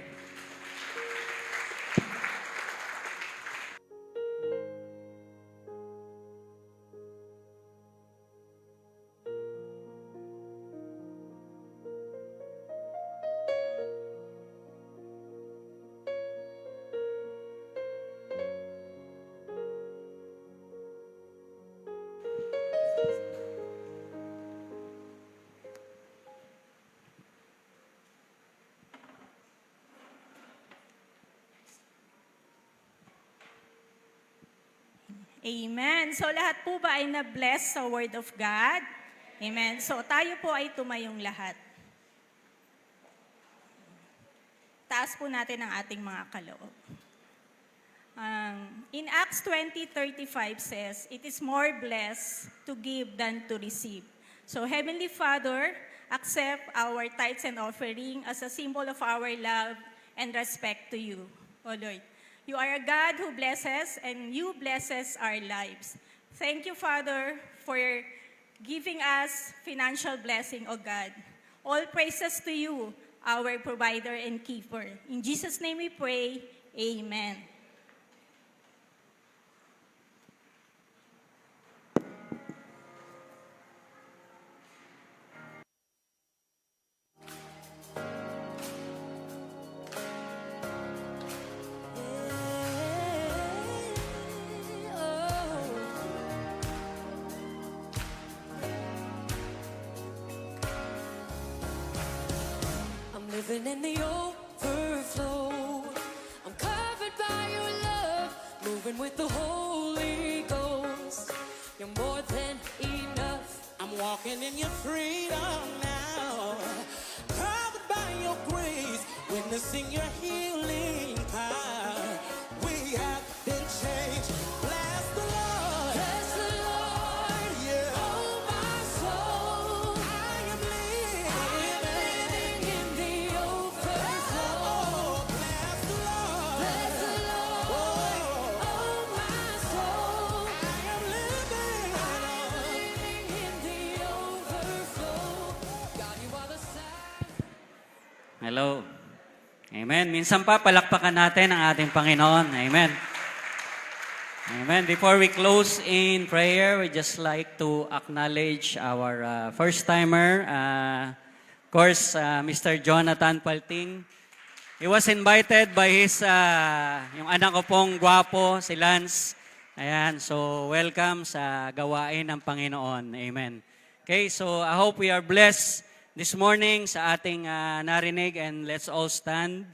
Amen. So lahat po ba ay na-bless sa Word of God? Amen. So tayo po ay tumayong lahat. Taas po natin ang ating mga kaloob. In Acts 20:35 says, "It is more blessed to give than to receive." So Heavenly Father, accept our tithes and offering as a symbol of our love and respect to you, O Lord. You are a God who blesses, and you blesses our lives. Thank you, Father, for giving us financial blessing, O God. All praises to you, our provider and keeper. In Jesus' name we pray, amen. I'm living in the overflow. I'm covered by your love, moving with the Holy Ghost. You're more than enough. I'm walking in your freedom now. Covered by your grace, witnessing your healing power. We have been changed. Bless the Lord. Bless the Lord, Yeah. oh my soul. I am living. I'm living in the overflow. Oh, bless the Lord. Bless the Lord, oh my soul. I am living. Living in the overflow. God, you are the sign. Hello. Amen. Minsan pa, palakpakan natin ang ating Panginoon. Amen. Amen. Before we close in prayer, we just like to acknowledge our first-timer, of course, Mr. Jonathan Palting. He was invited by his, yung anak ko pong gwapo, si Lance. Ayan, so welcome sa gawain ng Panginoon. Amen. Okay, so I hope we are blessed this morning sa ating narinig, and let's all stand.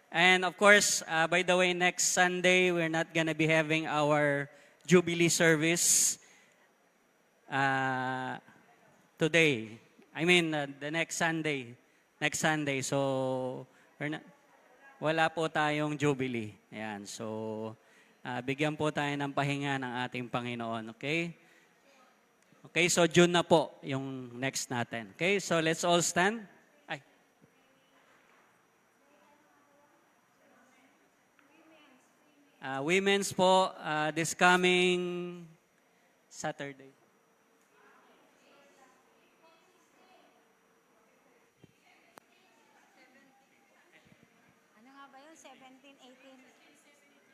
And of course, by the way, next Sunday, we're not gonna be having our Jubilee service today. I mean, the next Sunday. Next Sunday. So, wala po tayong Jubilee. Ayan. So, bigyan po tayo ng pahinga ng ating Panginoon. Okay? Okay, so June na po yung next natin. Okay, so let's all stand. Ay. Women's po, this coming Saturday. Ano nga ba yun? 17, 18?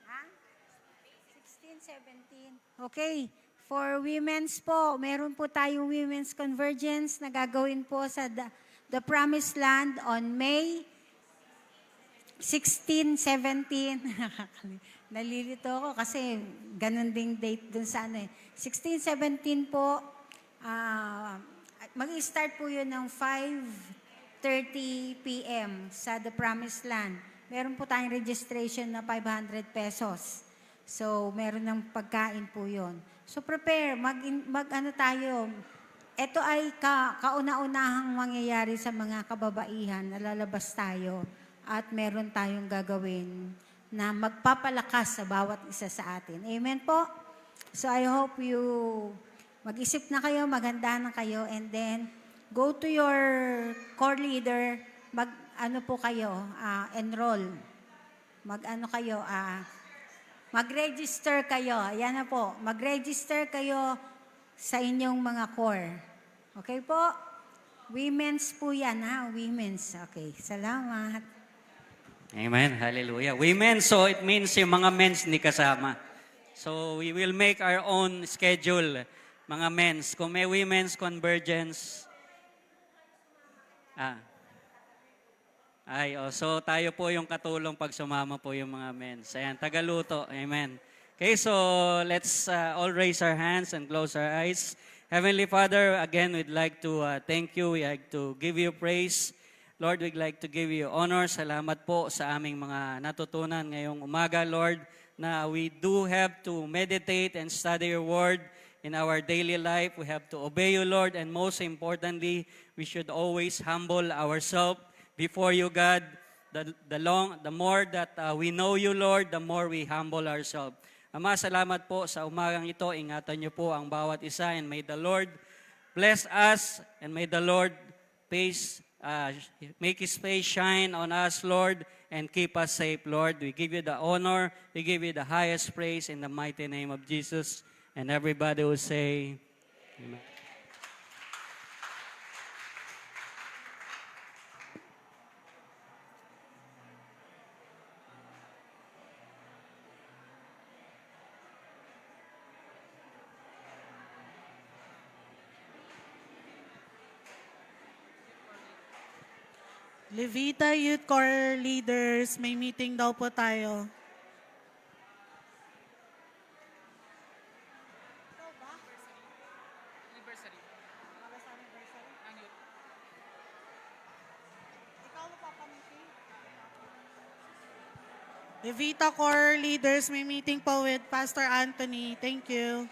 Ha? 16, 17. Okay. For women's po, meron po tayong women's convergence na gagawin po sa the Promised Land on May 16, 17. Nalilito ako kasi ganun ding date dun sa ano eh. 16, 17 po, mag-start po yun ng 5:30 p.m. sa The Promised Land. Meron po tayong registration na 500 pesos. So, meron ng pagkain po yun. So, prepare. Mag-ano tayo. Ito ay kauna-unahang mangyayari sa mga kababaihan. Nalalabas tayo. At meron tayong gagawin na magpapalakas sa bawat isa sa atin. Amen po? So, I hope you mag-isip na kayo, maghanda na kayo, and then go to your core leader, mag-ano po kayo, enroll. Mag-ano kayo, mag-register kayo. Ayan na po. Mag-register kayo sa inyong mga core. Okay po? Women's po yan, ha? Women's. Okay. Salamat. Amen. Hallelujah. Women, so it means yung mga men's hindi kasama. So we will make our own schedule, mga men's. Kung may women's convergence, so tayo po yung katulong pag sumama po yung mga men's. Ayan, tagaluto. Amen. Okay, so let's all raise our hands and close our eyes. Heavenly Father, again, we'd like to thank you. We'd like to give you praise. Lord, we'd like to give you honor. Salamat po sa aming mga natutunan ngayong umaga, Lord. na we do have to meditate and study your word in our daily life. We have to obey you, Lord, and most importantly, we should always humble ourselves before you, God. The more that we know you, Lord, the more we humble ourselves. Ama, salamat po sa umagang ito. Ingatan niyo po ang bawat isa, and may the Lord bless us, and may the Lord make His face shine on us, Lord, and keep us safe, Lord. We give you the honor, we give you the highest praise in the mighty name of Jesus. And everybody will say, Amen. Levita Youth Corps Leaders, may meeting daw po tayo. Levita Corps Leaders, may meeting po with Pastor Anthony. Thank you.